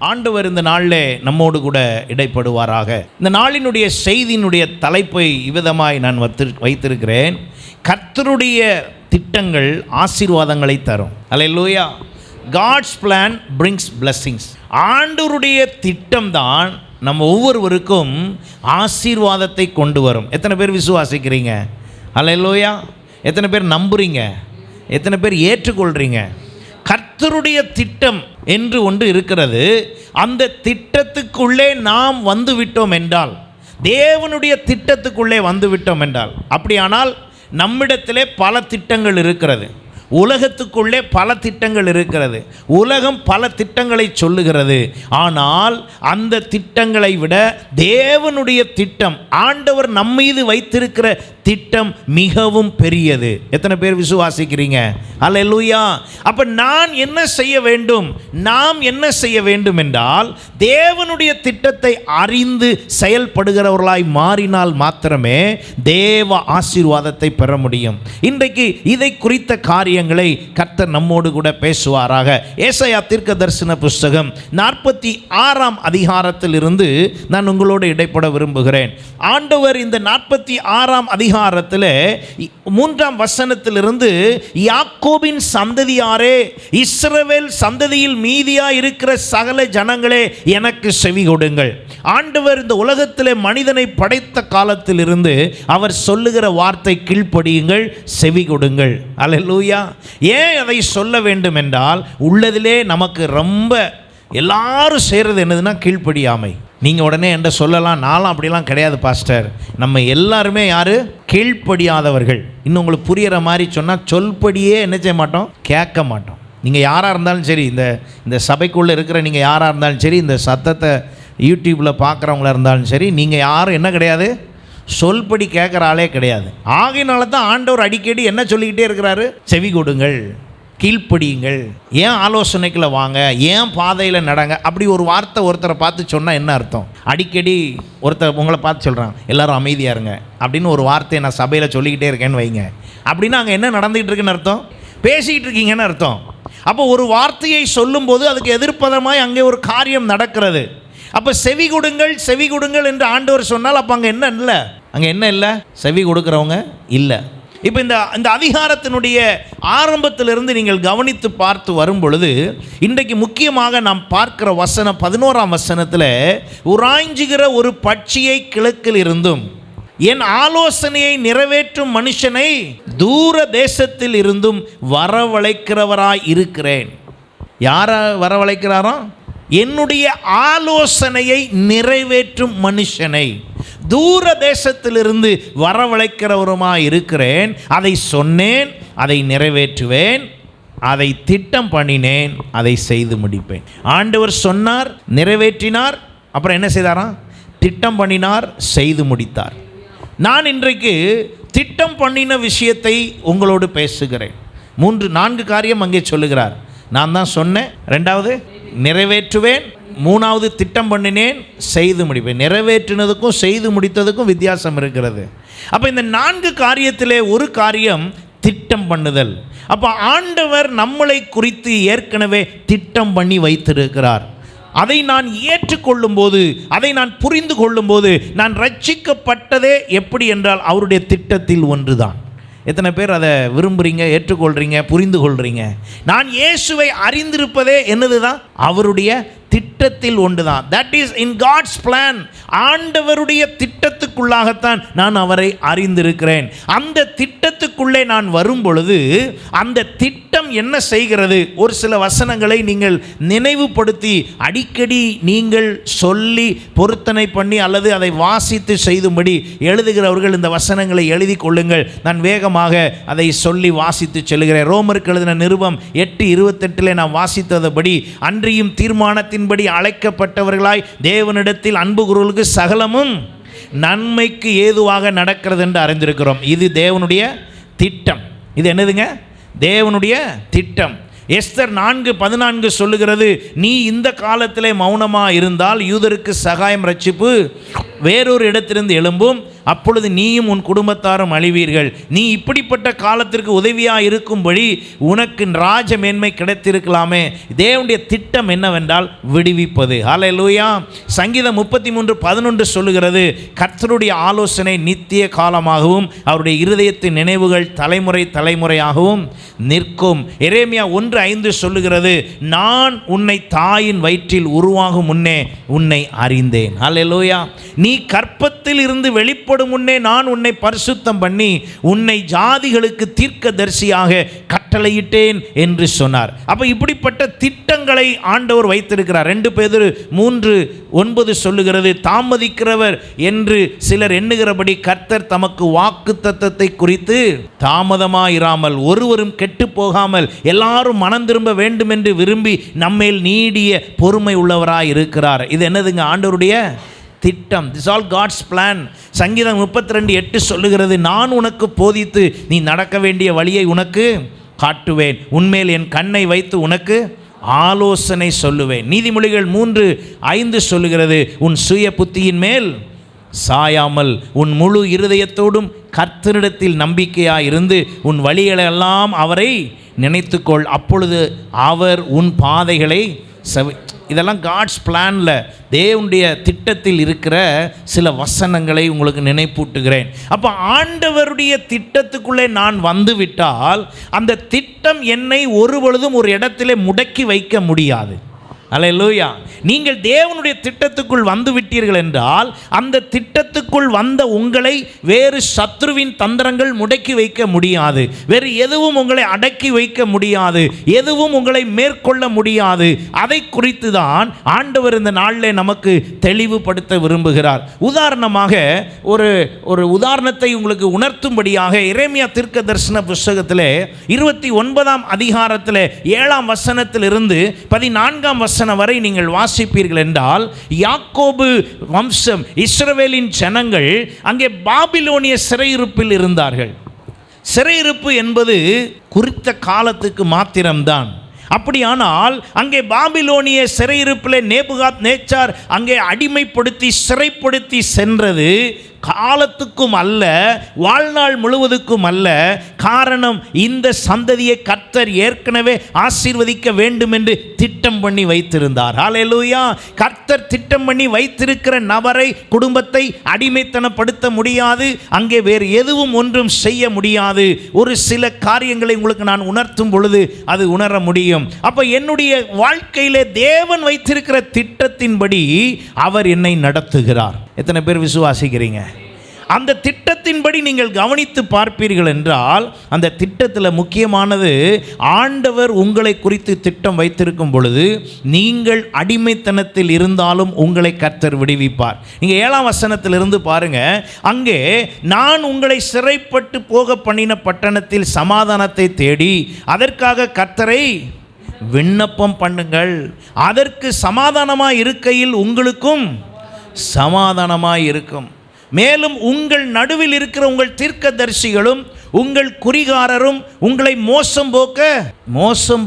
ஆண்டவர் இந்த நாளில் நம்மோடு கூட இடைப்படுவாராக. இந்த நாளினுடைய செய்தியினுடைய தலைப்பை இவ்விதமாய் நான் வைத்திருக்கிறேன். கர்த்தருடைய திட்டங்கள் ஆசீர்வாதங்களை தரும். Hallelujah. God's plan brings blessings. ஆண்டவருடைய திட்டம் தான் நம்ம ஒவ்வொருவருக்கும் ஆசீர்வாதத்தை கொண்டு வரும். எத்தனை பேர் விசுவாசிக்கிறீங்க? அல்லேலூயா. எத்தனை பேர் நம்புறீங்க? எத்தனை பேர் ஏற்றுக்கொள்கிறீங்க? கர்த்தருடைய திட்டம் என்று ஒன்று இருக்கிறது. அந்த திட்டத்துக்குள்ளே நாம் வந்து விட்டோம் என்றால், தேவனுடைய திட்டத்துக்குள்ளே வந்து விட்டோம் என்றால், அப்படியானால் நம்மிடத்திலே பல திட்டங்கள் இருக்கிறது. உலகத்துக்குள்ளே பல திட்டங்கள் இருக்கிறது. உலகம் பல திட்டங்களை சொல்லுகிறது. ஆனால் அந்த திட்டங்களை விட தேவனுடைய திட்டம், ஆண்டவர் நம்மீது வைத்திருக்கிற திட்டம் மிகவும் பெரியது. எத்தனை பேர் விசுவாசிக்கிறீங்க? அல்லேலூயா. அப்ப நான் என்ன செய்ய வேண்டும்? நாம் என்ன செய்ய வேண்டும் என்றால், தேவனுடைய திட்டத்தை அறிந்து செயல்படுகிறவர்களாய் மாறினால் மாத்திரமே தேவ ஆசீர்வாதத்தை பெற முடியும். இன்றைக்கு இதை குறித்த காரியங்களை கர்த்தர் நம்மோடு கூட பேசுவாராக. ஏசாயா தீர்க்கதரிசன புஸ்தகம் 46ஆம் அதிகாரத்தில் இருந்து நான் உங்களோடு இடைப்பட விரும்புகிறேன். ஆண்டவர் இந்த 46ஆம் அதிகாரத்தில் 3ஆம் வசனத்திலிருந்து, யாக்கோபின் சந்ததியாரே, இஸ்ரவேல் சந்ததியில் மீதியா இருக்கிற சகல ஜனங்களே, எனக்கு செவி கொடுங்கள். ஆண்டவர் இந்த உலகத்திலே மனிதனை படைத்த காலத்திலிருந்து அவர் சொல்லுகிற வார்த்தை கீழ்ப்படியுங்கள், செவி கொடுங்கள். அல்லேலூயா. ஏன் அதை சொல்ல வேண்டும் என்றால், உள்ளதிலே நமக்கு ரொம்ப எல்லாரும் செய்கிறது என்னதுன்னா கீழ்ப்படியாமை. நீங்கள் உடனே என்கிட்ட சொல்லலாம், நானும் அப்படிலாம் கிடையாது பாஸ்டர். நம்ம எல்லாருமே யார்? கீழ்ப்படியாதவர்கள். இன்னும் உங்களுக்கு புரிகிற மாதிரி சொன்னால், சொல்படியே என்ன செய்ய மாட்டோம்? கேட்க மாட்டோம். நீங்கள் யாராக இருந்தாலும் சரி, இந்த சபைக்குள்ளே இருக்கிற நீங்கள் யாராக இருந்தாலும் சரி, இந்த சத்தத்தை யூடியூப்பில் பார்க்குறவங்களா இருந்தாலும் சரி, நீங்கள் யாரும் என்ன கிடையாது? சொல்படி கேட்குற ஆளே கிடையாது. ஆகையினால தான் ஆண்டவர் அடிக்கடி என்ன சொல்லிக்கிட்டே இருக்கிறாரு? செவி கொடுங்கள், கீழ்ப்படியுங்கள், ஏன் ஆலோசனைக்குள்ள வாங்க, ஏன் பாதையில் நடங்க. அப்படி ஒரு வார்த்தை ஒருத்தரை பார்த்து சொன்னால் என்ன அர்த்தம்? அடிக்கடி ஒருத்தர் உங்களை பார்த்து சொல்கிறாங்க, எல்லாரும் அமைதியாக இருங்க அப்படின்னு ஒரு வார்த்தையை நான் சபையில் சொல்லிக்கிட்டே இருக்கேன்னு வைங்க. அப்படின்னா அங்கே என்ன நடந்துகிட்டு இருக்குன்னு அர்த்தம்? பேசிக்கிட்டு இருக்கீங்கன்னு அர்த்தம். அப்போ ஒரு வார்த்தையை சொல்லும்போது அதுக்கு எதிர்ப்பதமாய் அங்கே ஒரு காரியம் நடக்கிறது. அப்போ செவி கொடுங்கள், செவி கொடுங்கள் என்று ஆண்டவர் சொன்னால், அப்போ அங்கே என்ன இல்லை? அங்கே என்ன இல்லை? செவி கொடுக்குறவங்க இல்லை. இப்போ இந்த அதிகாரத்தினுடைய ஆரம்பத்திலிருந்து நீங்கள் கவனித்து பார்த்து வரும் பொழுது, இன்றைக்கு முக்கியமாக நாம் பார்க்கிற வசனம் 11ஆம் வசனத்தில், உராய்ஞ்சுகிற ஒரு பட்சியை கிழக்கில் இருந்தும் என் ஆலோசனையை நிறைவேற்றும் மனுஷனை தூர தேசத்தில் இருந்தும் வரவழைக்கிறவராய் இருக்கிறேன். யாரை வரவழைக்கிறாரோ? என்னுடைய ஆலோசனையை நிறைவேற்றும் மனுஷனை தூர தேசத்திலிருந்து வரவழைக்கிறவருமாய் இருக்கிறேன். அதை சொன்னேன், அதை நிறைவேற்றுவேன், அதை திட்டம் பண்ணினேன், அதை செய்து முடிப்பேன். ஆண்டவர் சொன்னார், நிறைவேற்றினார், அப்புறம் என்ன செய்தாராம்? திட்டம் பண்ணினார், செய்து முடித்தார். நான் இன்றைக்கு திட்டம் பண்ணின விஷயத்தை உங்களோடு பேசுகிறேன். 3-4 காரியம் அங்கே சொல்லுகிறார். நான் தான் சொன்னேன், 2வது நிறைவேற்றுவேன், 3வது திட்டம் பண்ணினேன், செய்து முடிப்பேன். நிறைவேற்றினதுக்கும் செய்து முடித்ததுக்கும் வித்தியாசம் இருக்கிறது. அப்போ இந்த 4 காரியத்திலே ஒரு காரியம் திட்டம் பண்ணுதல். அப்போ ஆண்டவர் நம்மளை குறித்து ஏற்கனவே திட்டம் பண்ணி வைத்திருக்கிறார். அதை நான் ஏற்றுக்கொள்ளும் போது, அதை நான் புரிந்து கொள்ளும் போது, நான் ரட்சிக்கப்பட்டதே எப்படி என்றால் அவருடைய திட்டத்தில் ஒன்றுதான். எத்தனை பேர் அதை விரும்புகிறீங்க, ஏற்றுக்கொள்கிறீங்க, புரிந்து கொள்கிறீங்க? நான் இயேசுவை அறிந்திருப்பதே என்னது தான்? அவருடைய திட்டத்தில் ஒன்று தான். That is in God's plan. ஆண்டவருடைய திட்டத்துக்குள்ளாகத்தான் நான் அவரை அறிந்திருக்கிறேன். அந்த திட்டத்துக்குள்ளே நான் வரும் பொழுது அந்த திட்டம் என்ன செய்கிறது? ஒரு சில வசனங்களை நீங்கள் நினைவுபடுத்தி அடிக்கடி நீங்கள் சொல்லி பொருத்தனை பண்ணி அல்லது அதை வாசித்து செய்தும்படி எழுதுகிறவர்கள் இந்த வசனங்களை எழுதி கொள்ளுங்கள். நான் வேகமாக அதை சொல்லி வாசித்து செல்கிறேன். ரோமருக்கு எழுதின நிருபம் 8:28 நான் வாசித்தபடி, அன்றியும் தீர்மானத்தின்படி அழைக்கப்பட்டவர்களாய் தேவனிடத்தில் அன்பு கூறுவதற்கு சகலமும் நன்மைக்கு ஏதுவாக நடக்கிறது என்று அறிந்திருக்கிறோம். இது தேவனுடைய திட்டம். இது என்னதுங்க? தேவனுடைய திட்டம். எஸ்தர் 4:14 சொல்லுகிறது, நீ இந்த காலத்திலே மௌனமாக இருந்தால் யூதருக்கு சகாயம் ரட்சிப்பு வேறொரு இடத்திலிருந்து எழும்பும், அப்பொழுது நீயும் உன் குடும்பத்தாரும் அழிவீர்கள். நீ இப்படிப்பட்ட காலத்திற்கு உதவியாக இருக்கும்படி உனக்கு ராஜ மேன்மை கிடைத்திருக்கலாமே. தேவனுடைய திட்டம் என்னவென்றால் விடுவிப்பது. ஹல்லேலூயா. சங்கீதம் 33:11 சொல்லுகிறது, கர்த்தருடைய ஆலோசனை நித்திய காலமாகவும் அவருடைய இருதயத்தின் நினைவுகள் தலைமுறை தலைமுறையாகவும் நிற்கும். எரேமியா 1:5 சொல்லுகிறது, நான் உன்னை தாயின் வயிற்றில் உருவாகும் முன்னே உன்னை அறிந்தேன். ஹல்லேலூயா. நீ கற்பத்தில் இருந்து வெளிப்படும் முன்னே நான் உன்னை பரிசுத்தம் பண்ணி உன்னை ஜாதிகளுக்கு தீர்க்கதரிசியாக கட்டளையிட்டேன் என்று சொன்னார். அப்ப இப்படிப்பட்ட திட்டங்களை ஆண்டவர் வைத்திருக்கிறார். 2 பேதுரு 3:9 சொல்லுகிறது, தாமதிக்கிறவர் என்று சிலர் எண்ணுகிறபடி கர்த்தர் தமக்கு வாக்குத்தத்தத்தை குறித்து தாமதமாயிராமல் ஒருவரும் கெட்டு போகாமல் எல்லாரும் மனம் திரும்ப வேண்டும் என்று விரும்பி நம்மேல் நீடிய பொறுமை உள்ளவராய் இருக்கிறார். இது என்னதுங்க? ஆண்டவருடைய திட்டம். This all God's plan. சங்கீதம் 32:8 சொல்லுகிறது, நான் உனக்கு போதித்து நீ நடக்க வேண்டிய வழியை உனக்கு காட்டுவேன், உன்மேல் என் கண்ணை வைத்து உனக்கு ஆலோசனை சொல்லுவேன். நீதிமொழிகள் 3:5 சொல்லுகிறது, உன் சுய புத்தியின் மேல் சாயாமல் உன் முழு இருதயத்தோடும் கர்த்தரிடத்தில் நம்பிக்கையாக இருந்து உன் வழிகளெல்லாம் அவரை நினைத்துக்கொள், அப்பொழுது அவர் உன் பாதைகளை இதெல்லாம் காட்ஸ் பிளானில், தேவனுடைய திட்டத்தில் இருக்கிற சில வசனங்களை உங்களுக்கு நினைப்பூட்டுகிறேன். அப்போ ஆண்டவருடைய திட்டத்துக்குள்ளே நான் வந்து விட்டால் அந்த திட்டம் என்னை ஒரு பொழுதும் ஒரு இடத்திலே முடக்கி வைக்க முடியாது. அல்லேலூயா. நீங்கள் தேவனுடைய திட்டத்துக்குள் வந்து விட்டீர்கள் என்றால் அந்த திட்டத்துக்குள் வந்த உங்களை வேறு சத்ருவின் தந்திரங்கள் முடக்கி வைக்க முடியாது. வேறு எதுவும் உங்களை அடக்கி வைக்க முடியாது. எதுவும் உங்களை மேற்கொள்ள முடியாது. அதை குறித்து தான் ஆண்டவர் இந்த நாளில் நமக்கு தெளிவுபடுத்த விரும்புகிறார். உதாரணமாக ஒரு உதாரணத்தை உங்களுக்கு உணர்த்தும்படியாக எரேமியா தீர்க்க தரிசன புஸ்தகத்தில் 29ஆம் அதிகாரத்தில் 7ஆம் வசனத்திலிருந்து 14ஆம் வசனம் வரை நீங்கள் வாசிப்பீர்கள் என்றால், யாக்கோபு வம்சம் இஸ்ரவேலின் ஜனங்கள் அங்கே பாபிலோனிய சிறையிருப்பில் இருந்தார்கள். சிறையிருப்பு என்பது குறித்த காலத்துக்கு மாத்திரம்தான். அப்படியானால் அங்கே பாபிலோனிய சிறையிருப்பில் நேபுகாத் நேச்சார் அங்கே அடிமைப்படுத்தி சிறைப்படுத்தி சென்றது காலத்துக்கும் அல்ல, வாழ்நாள் முழுவதுக்கும் அல்ல. காரணம், இந்த சந்ததியை கர்த்தர் ஏற்கனவே ஆசீர்வதிக்க வேண்டும் என்று திட்டம் பண்ணி வைத்திருந்தார். ஹல்லேலூயா. கர்த்தர் திட்டம் பண்ணி வைத்திருக்கிற நபரை, குடும்பத்தை அடிமைத்தனப்படுத்த முடியாது. அங்கே வேறு எதுவும் ஒன்றும் செய்ய முடியாது. ஒரு சில காரியங்களை உங்களுக்கு நான் உணர்த்தும் பொழுது அது உணர முடியும். அப்ப என்னுடைய வாழ்க்கையிலே தேவன் வைத்திருக்கிற திட்டத்தின்படி அவர் என்னை நடத்துகிறார். எத்தனை பேர் விசுவாசிக்கிறீங்க? அந்த திட்டத்தின்படி நீங்கள் கவனித்து பார்ப்பீர்கள் என்றால் அந்த திட்டத்தில் முக்கியமானது, ஆண்டவர் உங்களை குறித்து திட்டம் வைத்திருக்கும் பொழுது நீங்கள் அடிமைத்தனத்தில் இருந்தாலும் உங்களை கர்த்தர் விடுவிப்பார். நீங்கள் 7ஆம் வசனத்திலிருந்து பாருங்க. அங்கே நான் உங்களை சிறைப்பட்டு போக பண்ணின பட்டணத்தில் சமாதானத்தை தேடி அதற்காக கர்த்தரை விண்ணப்பம் பண்ணுங்கள். அதற்கு சமாதானமாய் இருக்கையில் உங்களுக்கும் சமாதானமாய் இருக்கும். மேலும் உங்கள் நடுவில் இருக்கிற உங்கள் தீர்க்கதரிசிகளும் உங்கள் குறிகாரரும் உங்களை மோசம்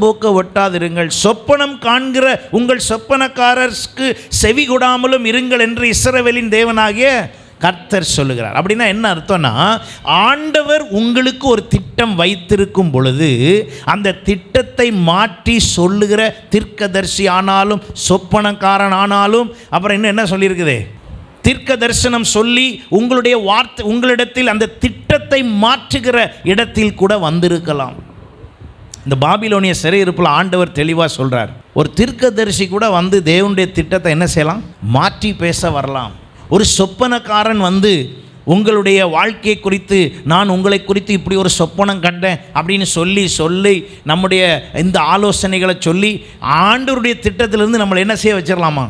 போக்க ஒட்டாதிருங்கள். சொப்பனம் காண்கிற உங்கள் சொப்பனக்காரருக்கு செவி கொடாமலும் இருங்கள் என்று இஸ்ரவேலின் தேவனாகிய கர்த்தர் சொல்லுகிறார். அப்படின்னா என்ன அர்த்தம்னா, ஆண்டவர் உங்களுக்கு ஒரு திட்டம் வைத்திருக்கும் பொழுது அந்த திட்டத்தை மாற்றி சொல்லுகிற தீர்க்கதரிசி ஆனாலும் சொப்பனக்காரன் ஆனாலும், அப்புறம் இன்னும் என்ன சொல்லியிருக்குது, தீர்க்க தரிசனம் சொல்லி உங்களுடைய வார்த்தை உங்களிடத்தில் அந்த திட்டத்தை மாற்றுகிற இடத்தில் கூட வந்திருக்கலாம். இந்த பாபிலோனிய சிறையிருப்பில் ஆண்டவர் தெளிவாக சொல்கிறார், ஒரு தீர்க்கதரிசி கூட வந்து தேவனுடைய திட்டத்தை என்ன செய்யலாம், மாற்றி பேச வரலாம். ஒரு சொப்பனக்காரன் வந்து உங்களுடைய வாழ்க்கையை குறித்து, நான் உங்களை குறித்து இப்படி ஒரு சொப்பனம் கண்டேன் அப்படின்னு சொல்லி நம்முடைய இந்த ஆலோசனைகளை சொல்லி ஆண்டவருடைய திட்டத்திலிருந்து நம்மளை என்ன செய்ய வச்சிடலாமா,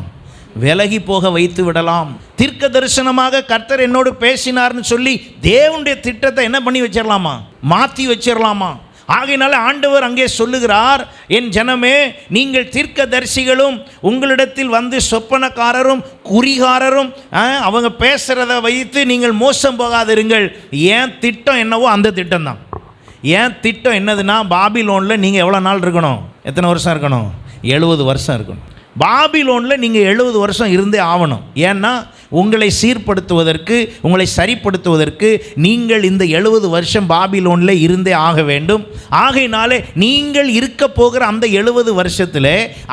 விலகி போக வைத்து விடலாம். தீர்க்க தரிசனமாக கர்த்தர் என்னோடு பேசினார்னு சொல்லி தேவனுடைய திட்டத்தை என்ன பண்ணி வச்சிடலாமா, மாற்றி வச்சிடலாமா. ஆகையினால ஆண்டவர் அங்கே சொல்லுகிறார், என் ஜனமே, நீங்கள் தீர்க்கதரிசிகளும் உங்களிடத்தில் வந்து சொப்பனக்காரரும் குறிகாரரும் அவங்க பேசுகிறத வைத்து நீங்கள் மோசம் போகாதிருங்கள். ஏன் திட்டம் என்னவோ அந்த திட்டம் தான். ஏன் திட்டம் என்னதுன்னா, பாபிலோனில் நீங்கள் எவ்வளோ நாள் இருக்கணும், எத்தனை வருஷம் இருக்கணும், 70 வருஷம் இருக்கணும். பாபிலோனில் நீங்கள் 70 வருஷம் இருந்தே ஆகணும். ஏன்னா உங்களை சீர்படுத்துவதற்கு, உங்களை சரிப்படுத்துவதற்கு நீங்கள் இந்த 70 வருஷம் பாபிலோனில் இருந்தே ஆக வேண்டும். ஆகையினாலே நீங்கள் இருக்க போகிற அந்த 70 வருஷத்தில்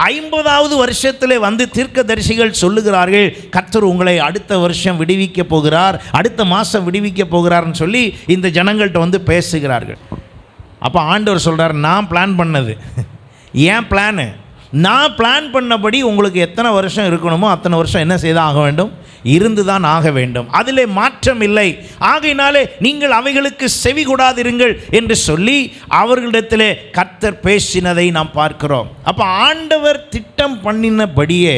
50வது வருஷத்தில் வந்து தீர்க்கதரிசிகள் சொல்லுகிறார்கள், கர்த்தர் உங்களை அடுத்த வருஷம் விடுவிக்க போகிறார், அடுத்த மாதம் விடுவிக்க போகிறார்னு சொல்லி இந்த ஜனங்கள்கிட்ட வந்து பேசுகிறார்கள். அப்போ ஆண்டவர் சொல்கிறார், நான் பிளான் பண்ணது, ஏன் பிளானு, நான் பிளான் பண்ணபடி உங்களுக்கு எத்தனை வருஷம் இருக்கணுமோ அத்தனை வருஷம் என்ன செய்து ஆக வேண்டும், இருந்து தான் ஆக வேண்டும். அதிலே மாற்றம் இல்லை. ஆகையினாலே நீங்கள் அவைகளுக்கு செவி கொடாதிருங்கள் என்று சொல்லி அவர்களிடத்திலே கர்த்தர் பேசினதை நாம் பார்க்கிறோம். அப்போ ஆண்டவர் திட்டம் பண்ணினபடியே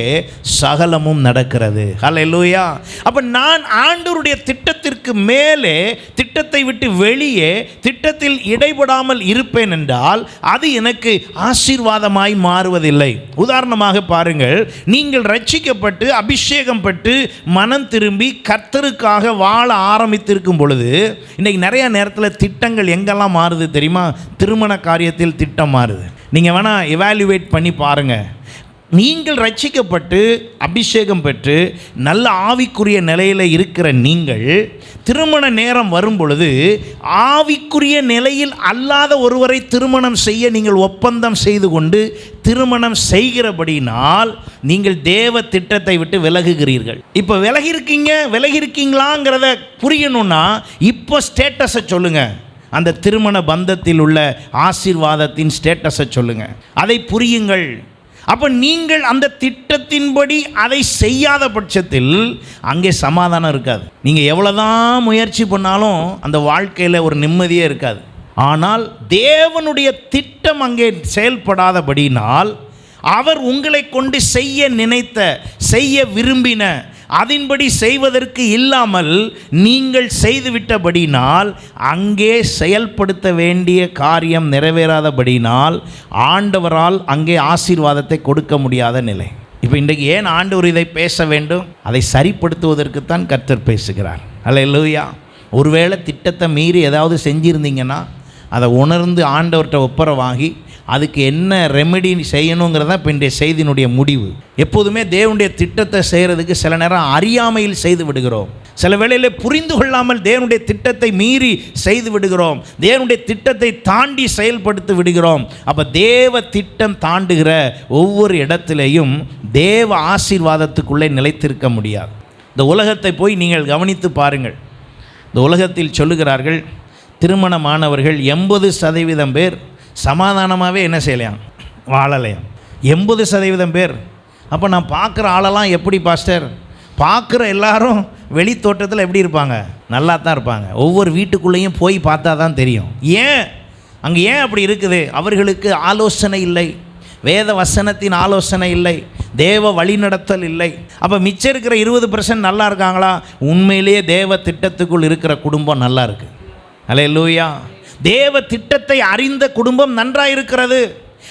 சகலமும் நடக்கிறது. ஹல்லேலூயா. அப்போ நான் ஆண்டவருடைய திட்டத்திற்கு மேலே, திட்டத்தை விட்டு வெளியே, திட்டத்தில் இடைபடாமல் இருப்பேன் என்றால் அது எனக்கு ஆசீர்வாதமாய் மாறுவதில்லை. உதாரணமாக பாருங்கள், நீங்கள் ரட்சிக்கப்பட்டு அபிஷேகம் பெற்று மனம் திரும்பி கர்த்தருக்காக வாழ ஆரம்பித்திருக்கும் பொழுது இன்றைக்கி நிறைய நேரத்தில் திட்டங்கள் எங்கெல்லாம் மாறுது தெரியுமா? திருமண காரியத்தில் திட்டம் மாறுது. நீங்கள் வேணால் எவாலுவேட் பண்ணி பாருங்கள். நீங்கள் ரட்சிக்கப்பட்டு அபிஷேகம் பெற்று நல்ல ஆவிக்குரிய நிலையில் இருக்கிற நீங்கள் திருமண நேரம் வரும் பொழுது ஆவிக்குரிய நிலையில் அல்லாத ஒருவரை திருமணம் செய்ய நீங்கள் ஒப்பந்தம் செய்து கொண்டு திருமணம் செய்கிறபடினால் நீங்கள் தேவ திட்டத்தை விட்டு விலகுகிறீர்கள். இப்போ விலகிருக்கீங்களாங்கிறத புரியணும்னா இப்போ ஸ்டேட்டஸை சொல்லுங்கள். அந்த திருமண பந்தத்தில் உள்ள ஆசீர்வாதத்தின் ஸ்டேட்டஸை சொல்லுங்கள், அதை புரியுங்கள். அப்போ நீங்கள் அந்த திட்டத்தின்படி அதை செய்யாத பட்சத்தில் அங்கே சமாதானம் இருக்காது. நீங்கள் எவ்வளோதான் முயற்சி பண்ணாலும் அந்த வாழ்க்கையில் ஒரு நிம்மதியே இருக்காது. ஆனால் தேவனுடைய திட்டம் அங்கே செயல்படாதபடினால், அவர் உங்களை கொண்டு செய்ய நினைத்த, செய்ய விரும்பின, அதன்படி செய்வதற்கு இல்லாமல் நீங்கள் செய்துவிட்டபடினால் அங்கே செயல்படுத்த வேண்டிய காரியம் நிறைவேறாதபடினால் ஆண்டவரால் அங்கே ஆசீர்வாதத்தை கொடுக்க முடியாத நிலை. இப்போ இன்றைக்கு ஏன் ஆண்டவர் இதை பேச வேண்டும்? அதை சரிப்படுத்துவதற்குத்தான் கர்த்தர் பேசுகிறார். ஹல்லேலூயா. ஒருவேளை திட்டத்தை மீறி ஏதாவது செஞ்சுருந்தீங்கன்னா அதை உணர்ந்து ஆண்டவர்கிட்ட ஒப்புரவாகி அதுக்கு என்ன ரெமெடி செய்யணுங்கிறதான் இப்போ இன்றைய செய்தியினுடைய முடிவு. எப்போதுமே தேவனுடைய திட்டத்தை செய்கிறதுக்கு சில நேரம் அறியாமையில் செய்து விடுகிறோம். சில வேளையில் புரிந்து கொள்ளாமல் தேவனுடைய திட்டத்தை மீறி செய்து விடுகிறோம். தேவனுடைய திட்டத்தை தாண்டி செயல்படுத்தி விடுகிறோம். அப்போ தேவ திட்டம் தாண்டுகிற ஒவ்வொரு இடத்திலையும் தேவ ஆசீர்வாதத்துக்குள்ளே நிலைத்திருக்க முடியாது. இந்த உலகத்தை போய் நீங்கள் கவனித்து பாருங்கள். இந்த உலகத்தில் சொல்லுகிறார்கள், திருமணமானவர்கள் 80% பேர் சமாதானமாகவே என்ன செய்யலையாம், வாழலையாம். 80% பேர். அப்போ நான் பார்க்குற ஆளெல்லாம் எப்படி பாஸ்டர்? பார்க்குற எல்லாரும் வெளி தோட்டத்தில் எப்படி இருப்பாங்க? நல்லா தான் இருப்பாங்க. ஒவ்வொரு வீட்டுக்குள்ளேயும் போய் பார்த்தா தான் தெரியும். அங்கே ஏன் அப்படி இருக்குது? அவர்களுக்கு ஆலோசனை இல்லை, வேத வசனத்தின் ஆலோசனை இல்லை, தேவ வழிநடத்தல் இல்லை. அப்போ மிச்சம் இருக்கிற 20% நல்லா இருக்காங்களா? உண்மையிலேயே தேவ திட்டத்துக்குள் இருக்கிற குடும்பம் நல்லா இருக்குது. அல்லேலூயா. தேவ திட்டத்தை அறிந்த குடும்பம் நன்றாக இருக்கிறது.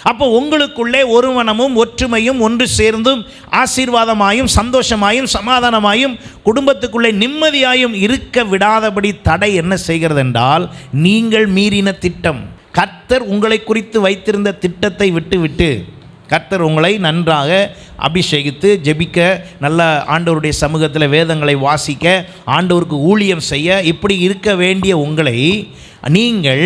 அப்போ உங்களுக்குள்ளே ஒருமனமும் ஒற்றுமையும் ஒன்று சேர்ந்தும் ஆசீர்வாதமாயும் சந்தோஷமாயும் சமாதானமாயும் குடும்பத்துக்குள்ளே நிம்மதியாயும் இருக்க விடாதபடி தடை என்ன செய்கிறது என்றால், நீங்கள் மீறின திட்டம். கர்த்தர் உங்களை குறித்து வைத்திருந்த திட்டத்தை விட்டு கர்த்தர் உங்களை நன்றாக அபிஷேகித்து ஜெபிக்க, நல்ல ஆண்டவருடைய சமூகத்தில் வேதங்களை வாசிக்க, ஆண்டவருக்கு ஊழியம் செய்ய, இப்படி இருக்க வேண்டிய உங்களை நீங்கள்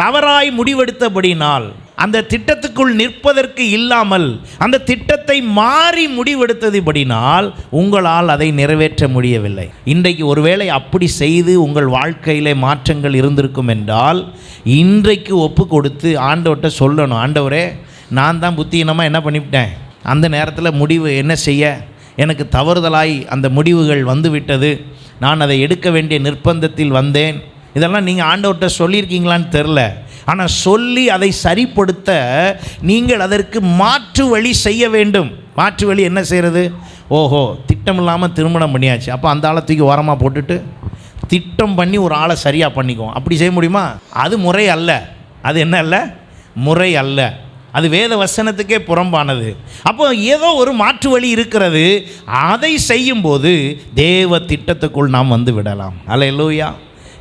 தவறாய் முடிவெடுத்தபடினால், அந்த திட்டத்துக்குள் நிற்பதற்கு இல்லாமல் அந்த திட்டத்தை மாறி முடிவெடுத்ததுபடினால் உங்களால் அதை நிறைவேற்ற முடியவில்லை. இன்றைக்கு ஒருவேளை அப்படி செய்து உங்கள் வாழ்க்கையிலே மாற்றங்கள் இருந்திருக்கும் என்றால் இன்றைக்கு ஒப்பு கொடுத்து ஆண்டவர்கிட்ட சொல்லணும், ஆண்டவரே நான் தான் புத்தியினமாக என்ன பண்ணிவிட்டேன், அந்த நேரத்தில் முடிவு என்ன செய்ய எனக்கு தவறுதலாய் அந்த முடிவுகள் வந்துவிட்டது, நான் அதை எடுக்க வேண்டிய நிர்பந்தத்தில் வந்தேன். இதெல்லாம் நீங்கள் ஆண்டவர்கிட்ட சொல்லியிருக்கீங்களான்னு தெரில. ஆனால் சொல்லி அதை சரிப்படுத்த நீங்கள் அதற்கு மாற்று வழி செய்ய வேண்டும். மாற்று வழி என்ன செய்கிறது? ஓஹோ, திட்டம் இல்லாமல் திருமணம் பண்ணியாச்சு, அப்போ அந்த ஆளை தூக்கி ஓரமாக போட்டுட்டு திட்டம் பண்ணி ஒரு ஆளை சரியாக பண்ணிக்குவோம். அப்படி செய்ய முடியுமா? அது முறை அல்ல. அது என்ன அல்ல? முறை அல்ல. அது வேத வசனத்துக்கே புறம்பானது. அப்போ ஏதோ ஒரு மாற்று வழி இருக்கிறது. அதை செய்யும்போது தேவ திட்டத்துக்குள் நாம் வந்து விடலாம். அல்லேலூயா.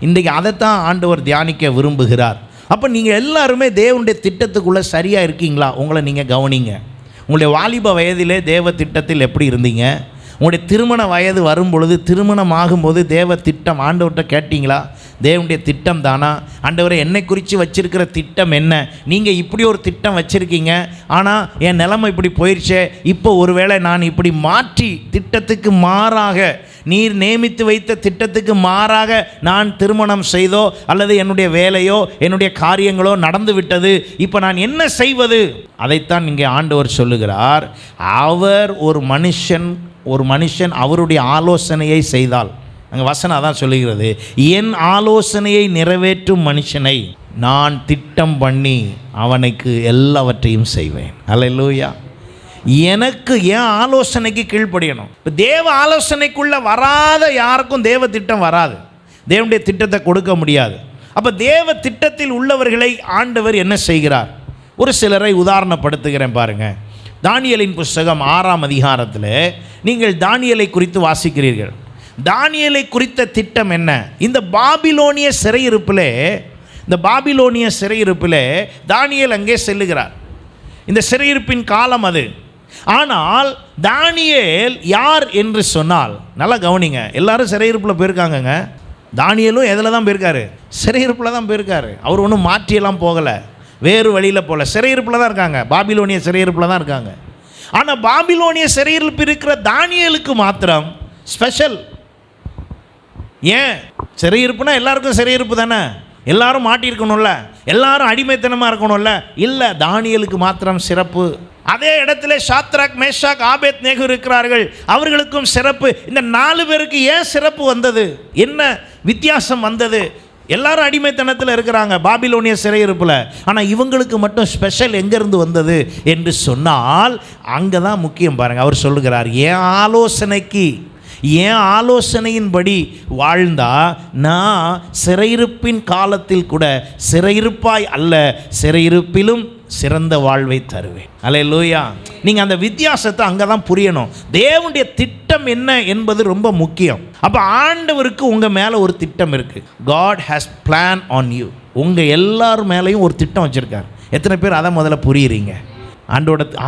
இன்றைக்கு அதைத்தான் ஆண்டவர் தியானிக்க விரும்புகிறார். அப்போ நீங்கள் எல்லாருமே தேவனுடைய திட்டத்துக்குள்ளே சரியாக இருக்கீங்களா? உங்களை நீங்கள் கவனிங்க. உங்களுடைய வாலிப வயதிலே தேவ திட்டத்தில் எப்படி இருந்தீங்க? உங்களுடைய திருமண வயது வரும் பொழுது, திருமணம் ஆகும்போது தேவ திட்டம் ஆண்டவர்கிட்ட கேட்டிங்களா? தேவனுடைய திட்டம் தானா? ஆண்டவரை என்னை குறித்து வச்சிருக்கிற திட்டம் என்ன? நீங்கள் இப்படி ஒரு திட்டம் வச்சுருக்கீங்க, ஆனால் என் நிலைமை இப்படி போயிடுச்சே, இப்போ ஒருவேளை நான் இப்படி மாற்றி திட்டத்துக்கு மாறாக, நீர் நியமித்து வைத்த திட்டத்துக்கு மாறாக நான் திருமணம் செய்தோ அல்லது என்னுடைய வேலையோ என்னுடைய காரியங்களோ நடந்து விட்டது, இப்போ நான் என்ன செய்வது? அதைத்தான் இங்கே ஆண்டவர் சொல்லுகிறார். அவர் ஒரு மனுஷன் அவருடைய ஆலோசனையை செய்தால், அங்கே வசனம் அதான் சொல்லுகிறது, என் ஆலோசனையை நிறைவேற்றும் மனுஷனை நான் திட்டம் பண்ணி அவனுக்கு எல்லாவற்றையும் செய்வேன். அல்லேலூயா. எனக்கு என் ஆலோசனைக்கு கீழ்ப்படியணும். இப்போ தேவ ஆலோசனைக்குள்ளே வராத யாருக்கும் தேவ திட்டம் வராது, தேவனுடைய திட்டத்தை கொடுக்க முடியாது. அப்போ தேவ திட்டத்தில் உள்ளவர்களை ஆண்டவர் என்ன செய்கிறார்? ஒரு சிலரை உதாரணப்படுத்துகிறேன் பாருங்கள். தானியேலின் புஸ்தகம் 6ஆம் அதிகாரத்தில் நீங்கள் தானியேலை குறித்து வாசிக்கிறீர்கள். தானியேலை குறித்த திட்டம் என்ன? இந்த பாபிலோனிய சிறையிருப்பிலே தானியேல் அங்கே செல்லுகிறார். இந்த சிறையிருப்பின் காலம் அது. ஆனால் தானியேல் யார் என்று சொன்னால், நல்லா கவனிங்க, எல்லாரும் சிறையிருப்பில் போயிருக்காங்கங்க. தானியேலும் எதில் தான் போயிருக்காரு? சிறையிருப்பில் தான் போயிருக்காரு. அவர் ஒன்றும் மாற்றியெல்லாம் போகலை, வேறு வழியில் போகல, சிறையிருப்பில் தான் இருக்காங்க. பாபிலோனிய சிறையிருப்பில் தான் இருக்காங்க. ஆனால் பாபிலோனிய சிறையிருப்பு இருக்கிற தானியேலுக்கு மாத்திரம் ஸ்பெஷல். ஏன்? சிறையிருப்புனா எல்லாருக்கும் சிறையிருப்பு தானே, எல்லாரும் மாட்டியிருக்கணும்ல, எல்லாரும் அடிமைத்தனமாக இருக்கணும்ல. இல்லை, தானியேலுக்கு மாத்திரம் சிறப்பு. அதே இடத்துல சாத்ராக், மேஷாக், ஆபேத்நேகோ இருக்கிறார்கள், அவர்களுக்கும் சிறப்பு. இந்த 4 பேருக்கு ஏன் சிறப்பு வந்தது? என்ன வித்தியாசம் வந்தது? எல்லாரும் அடிமைத்தனத்தில் இருக்கிறாங்க பாபிலோனிய சிறையிருப்பில், ஆனால் இவங்களுக்கு மட்டும் ஸ்பெஷல் எங்கேருந்து வந்தது என்று சொன்னால், அங்கே தான் முக்கியம் பாருங்கள். அவர் சொல்லுகிறார், என் ஆலோசனையின்படி வாழ்ந்தா நான் சிறையிருப்பின் காலத்தில் கூட சிறையிருப்பாய் அல்ல, சிறையிருப்பிலும் சிறந்த வாழ்வை தருவேன். அல்லேலூயா. நீங்கள் அந்த வித்தியாசத்தை அங்கே தான் புரியணும். தேவனுடைய திட்டம் என்ன என்பது ரொம்ப முக்கியம். அப்போ ஆண்டவருக்கு உங்கள் மேலே ஒரு திட்டம் இருக்குது. God has plan on you. உங்கள் எல்லார் மேலேயும் ஒரு திட்டம் வச்சுருக்கார். எத்தனை பேர் அதை முதல்ல புரியுறீங்க?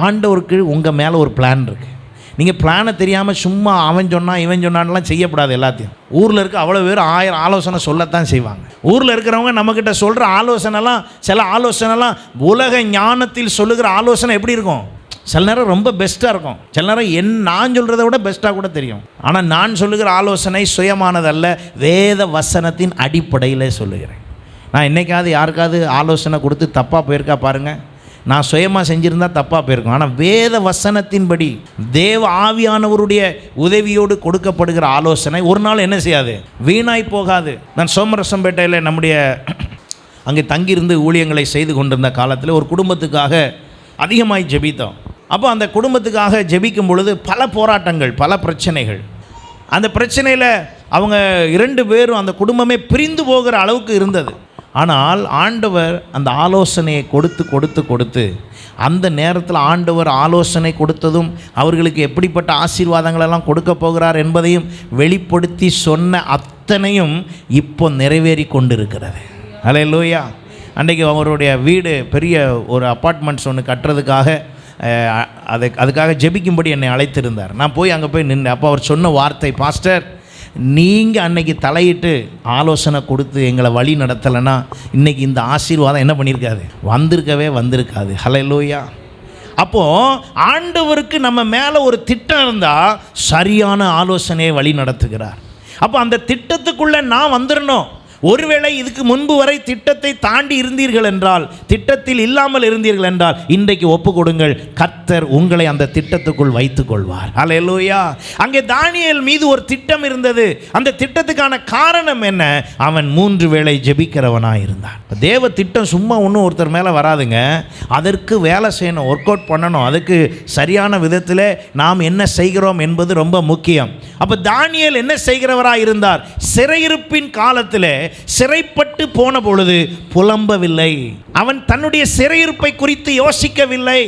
ஆண்டவருக்கு உங்கள் மேலே ஒரு பிளான் இருக்குது. நீங்கள் பிளானை தெரியாமல் சும்மா அவன் சொன்னான் இவன் சொன்னான்லாம் செய்யக்கூடாது. எல்லாத்தையும் ஊரில் இருக்க அவ்வளோ பேர் 1000 ஆலோசனை சொல்லத்தான் செய்வாங்க. ஊரில் இருக்கிறவங்க நம்மக்கிட்ட சொல்கிற ஆலோசனைலாம், சில ஆலோசனைலாம் உலக ஞானத்தில் சொல்லுகிற ஆலோசனை எப்படி இருக்கும்? சில நேரம் ரொம்ப பெஸ்ட்டாக இருக்கும், சில நேரம் நான் சொல்கிறத விட பெஸ்ட்டாக கூட தெரியும். ஆனால் நான் சொல்லுகிற ஆலோசனை சுயமானதல்ல, வேத வசனத்தின் அடிப்படையில் சொல்லுகிறேன். நான் என்றைக்காவது யாருக்காவது ஆலோசனை கொடுத்து தப்பாக போயிருக்கா பாருங்கள். நான் சுயமாக செஞ்சுருந்தா தப்பாக போயிருக்கும். ஆனால் வேத வசனத்தின்படி தேவ ஆவியானவருடைய உதவியோடு கொடுக்கப்படுகிற ஆலோசனை ஒரு நாள் என்ன செய்யாது? வீணாய் போகாது. நான் சோமரசம்பேட்டையில் நம்முடைய அங்கே தங்கியிருந்து ஊழியங்களை செய்து கொண்டிருந்த காலத்தில் ஒரு குடும்பத்துக்காக அதிகமாய் ஜெபித்தோம். அப்போ அந்த குடும்பத்துக்காக ஜெபிக்கும் பொழுது பல போராட்டங்கள், பல பிரச்சனைகள். அந்த பிரச்சனையில் அவங்க 2 பேரும், அந்த குடும்பமே பிரிந்து போகிற அளவுக்கு இருந்தது. ஆனால் ஆண்டவர் அந்த ஆலோசனையை கொடுத்து அந்த நேரத்தில் ஆண்டவர் ஆலோசனை கொடுத்ததும் அவர்களுக்கு எப்படிப்பட்ட ஆசீர்வாதங்களெல்லாம் கொடுக்க போகிறார் என்பதையும் வெளிப்படுத்தி சொன்ன அத்தனையும் இப்போ நிறைவேறி கொண்டிருக்கிறது. அல்லேலூயா. அன்றைக்கு அவருடைய வீடு பெரிய ஒரு அப்பார்ட்மெண்ட்ஸ் ஒன்று கட்டுறதுக்காக அதுக்காக ஜெபிக்கும்படி என்னை அழைத்திருந்தார். நான் போய் அங்கே போய் நின்று, அப்போ அவர் சொன்ன வார்த்தை, பாஸ்டர், நீங்கள் அன்னைக்கு தலையிட்டு ஆலோசனை கொடுத்து எங்களை வழி நடத்தலைன்னா இன்றைக்கி இந்த ஆசீர்வாதம் என்ன பண்ணியிருக்காது? வந்திருக்காது. ஹல்லேலூயா. அப்போது ஆண்டவருக்கு நம்ம மேலே ஒரு திட்டம் இருந்தால் சரியான ஆலோசனையை வழி நடத்துகிறார். அப்போ அந்த திட்டத்துக்குள்ளே நான் வந்துடணும். ஒருவேளை இதுக்கு முன்பு வரை திட்டத்தை தாண்டி இருந்தீர்கள் என்றால், திட்டத்தில் இல்லாமல் இருந்தீர்கள் என்றால், இன்றைக்கு ஒப்பு கொடுங்கள், கர்த்தர் உங்களை அந்த திட்டத்துக்குள் வைத்துக் கொள்வார். அல்லேலூயா. அங்கே தானியேல் மீது ஒரு திட்டம் இருந்தது. அந்த திட்டத்துக்கான காரணம் என்ன? அவன் 3 வேளை ஜெபிக்கிறவனாக இருந்தான். தேவ திட்டம் சும்மா ஒன்றும் ஒருத்தர் மேலே வராதுங்க. அதற்கு வேலை செய்யணும், ஒர்க் அவுட் பண்ணணும். அதுக்கு சரியான விதத்தில் நாம் என்ன செய்கிறோம் என்பது ரொம்ப முக்கியம். அப்போ தானியேல் என்ன செய்கிறவராக இருந்தார்? சிறையிருப்பின் காலத்தில் சிறைப்பட்டு போன பொழுது புலம்பவில்லை. அவன் தன்னுடைய சிறையிருப்பை குறித்து யோசிக்கவில்லை.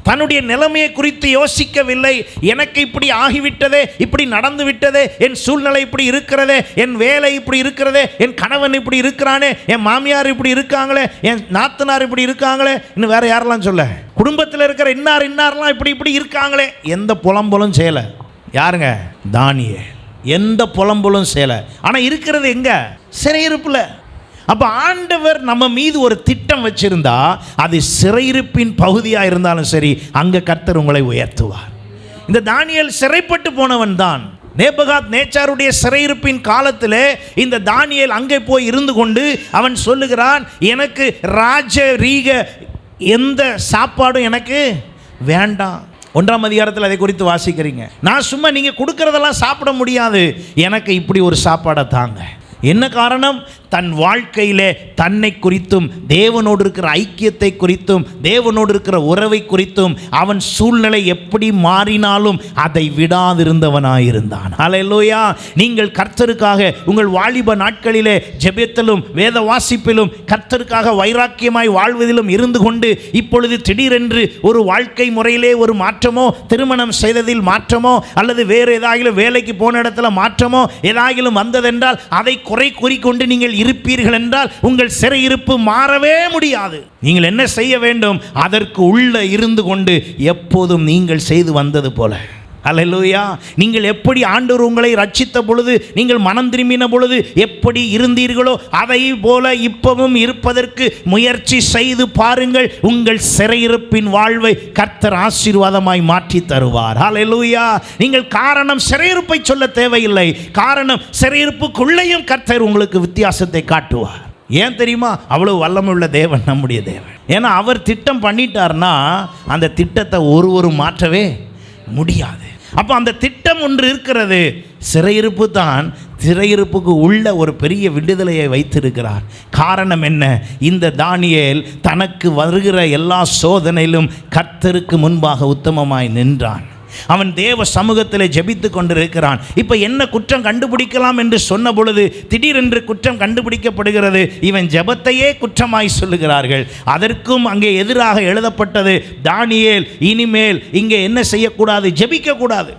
தன்னுடைய நிலைமையை குறித்து யோசிக்கவில்லை. எனக்கு இப்படி ஆகிவிட்டதே, இப்படி நடந்து விட்டதே, என் சூழ்நிலை இப்படி இருக்கிறதே, என் வேலை இப்படி இருக்கிறதே, என் கணவன் இப்படி இருக்கிறானே, என் மாமியார் இப்படி இருக்காங்களே, என் நாத்தனார் இப்படி இருக்காங்களே, இன்னும் வேற யாரெல்லாம் சொல்ல, குடும்பத்தில் இருக்கிற இன்னார்லாம் இப்படி இருக்காங்களே, எந்த புலம்பலும் செய்யலை. யாருங்க? தானியேல். எந்த புலம்பலும் செய்யலை. ஆனால் இருக்கிறது எங்க? சிறையிருப்புல. அப்போ ஆண்டவர் நம்ம மீது ஒரு திட்டம் வச்சிருந்தா அது சிறையிருப்பின் பகுதியாக இருந்தாலும் சரி, அங்கே கர்த்தர் உங்களை உயர்த்துவார். இந்த தானியேல் சிறைப்பட்டு போனவன் தான். நேபுகாத் நேச்சாருடைய சிறையிருப்பின் காலத்திலே இந்த தானியேல் அங்கே போய் இருந்து கொண்டு அவன் சொல்லுகிறான், எனக்கு ராஜரீக எந்த சாப்பாடும் எனக்கு வேண்டாம். 1ஆம் அதிகாரத்தில் அதை குறித்து வாசிக்கிறீங்க. நான் சும்மா நீங்கள் கொடுக்கறதெல்லாம் சாப்பிட முடியாது, எனக்கு இப்படி ஒரு சாப்பாடை தாங்க. என்ன காரணம்? தன் வாழ்க்கையிலே தன்னை குறித்தும் தேவனோடு இருக்கிற ஐக்கியத்தை குறித்தும் தேவனோடு இருக்கிற உறவை குறித்தும் அவன் சூழ்நிலை எப்படி மாறினாலும் அதை விடாதிருந்தவனாயிருந்தான். அல்லேலூயா. நீங்கள் கர்த்தருக்காக உங்கள் வாலிப நாட்களிலே ஜெபத்திலும் வேத வாசிப்பிலும் கர்த்தருக்காக வைராக்கியமாய் வாழ்வதிலும் இருந்து கொண்டு இப்பொழுது திடீரென்று ஒரு வாழ்க்கை முறையிலே ஒரு மாற்றமோ, திருமணம் செய்ததில் மாற்றமோ, அல்லது வேறு ஏதாகிலும் வேலைக்கு போன இடத்துல மாற்றமோ ஏதாகிலும் வந்ததென்றால் அதை குறை கூறிக்கொண்டு நீங்கள் இருப்பீர்கள் என்றால் உங்கள் சிறையிருப்பு மாறவே முடியாது. நீங்கள் என்ன செய்ய வேண்டும்? அதற்கு உள்ள இருந்து கொண்டு எப்போதும் நீங்கள் செய்து வந்தது போல. அல்லேலூயா. நீங்கள் எப்படி ஆண்டவர் உங்களை ரட்சித்த பொழுது, நீங்கள் மனம் திரும்பின பொழுது எப்படி இருந்தீர்களோ அதை போல இப்பவும் இருப்பதற்கு முயற்சி செய்து பாருங்கள். உங்கள் சிறையிருப்பின் வாழ்வை கர்த்தர் ஆசீர்வாதமாய் மாற்றி தருவார். அல்லேலூயா. நீங்கள் காரணம் சிறையிருப்பை சொல்ல தேவையில்லை. காரணம் சிறையிருப்புக்குள்ளேயும் கர்த்தர் உங்களுக்கு வித்தியாசத்தை காட்டுவார். ஏன் தெரியுமா? அவ்வளவு வல்லமையுள்ள தேவன் நம்முடைய தேவன். ஏன்னா அவர் திட்டம் பண்ணிட்டார்னா அந்த திட்டத்தை ஒருவரும் மாற்றவே முடியாது. அப்போ அந்த திட்டம் ஒன்று இருக்கிறது. சிறையிருப்பு தான். சிறையிருப்புக்கு உள்ள ஒரு பெரிய விடுதலையை வைத்திருக்கிறார். காரணம் என்ன? இந்த தானியேல் தனக்கு வருகிற எல்லா சோதனையிலும் கர்த்தருக்கு முன்பாக உத்தமமாய் நின்றான். அவன் தேவ சமூகத்தில் ஜெபித்து கொண்டிருக்கிறான். இப்போ என்ன குற்றம் கண்டுபிடிக்கலாம் என்று சொன்ன பொழுது திடீரென்று குற்றம் கண்டுபிடிக்கப்படுகிறது. இவன் ஜெபத்தையே குற்றமாய் சொல்லுகிறார்கள். அதற்கும் அங்கே எதிராக எழுதப்பட்டது, தானியேல் இனிமேல் இங்கே என்ன செய்யக்கூடாது? ஜெபிக்கக்கூடாது.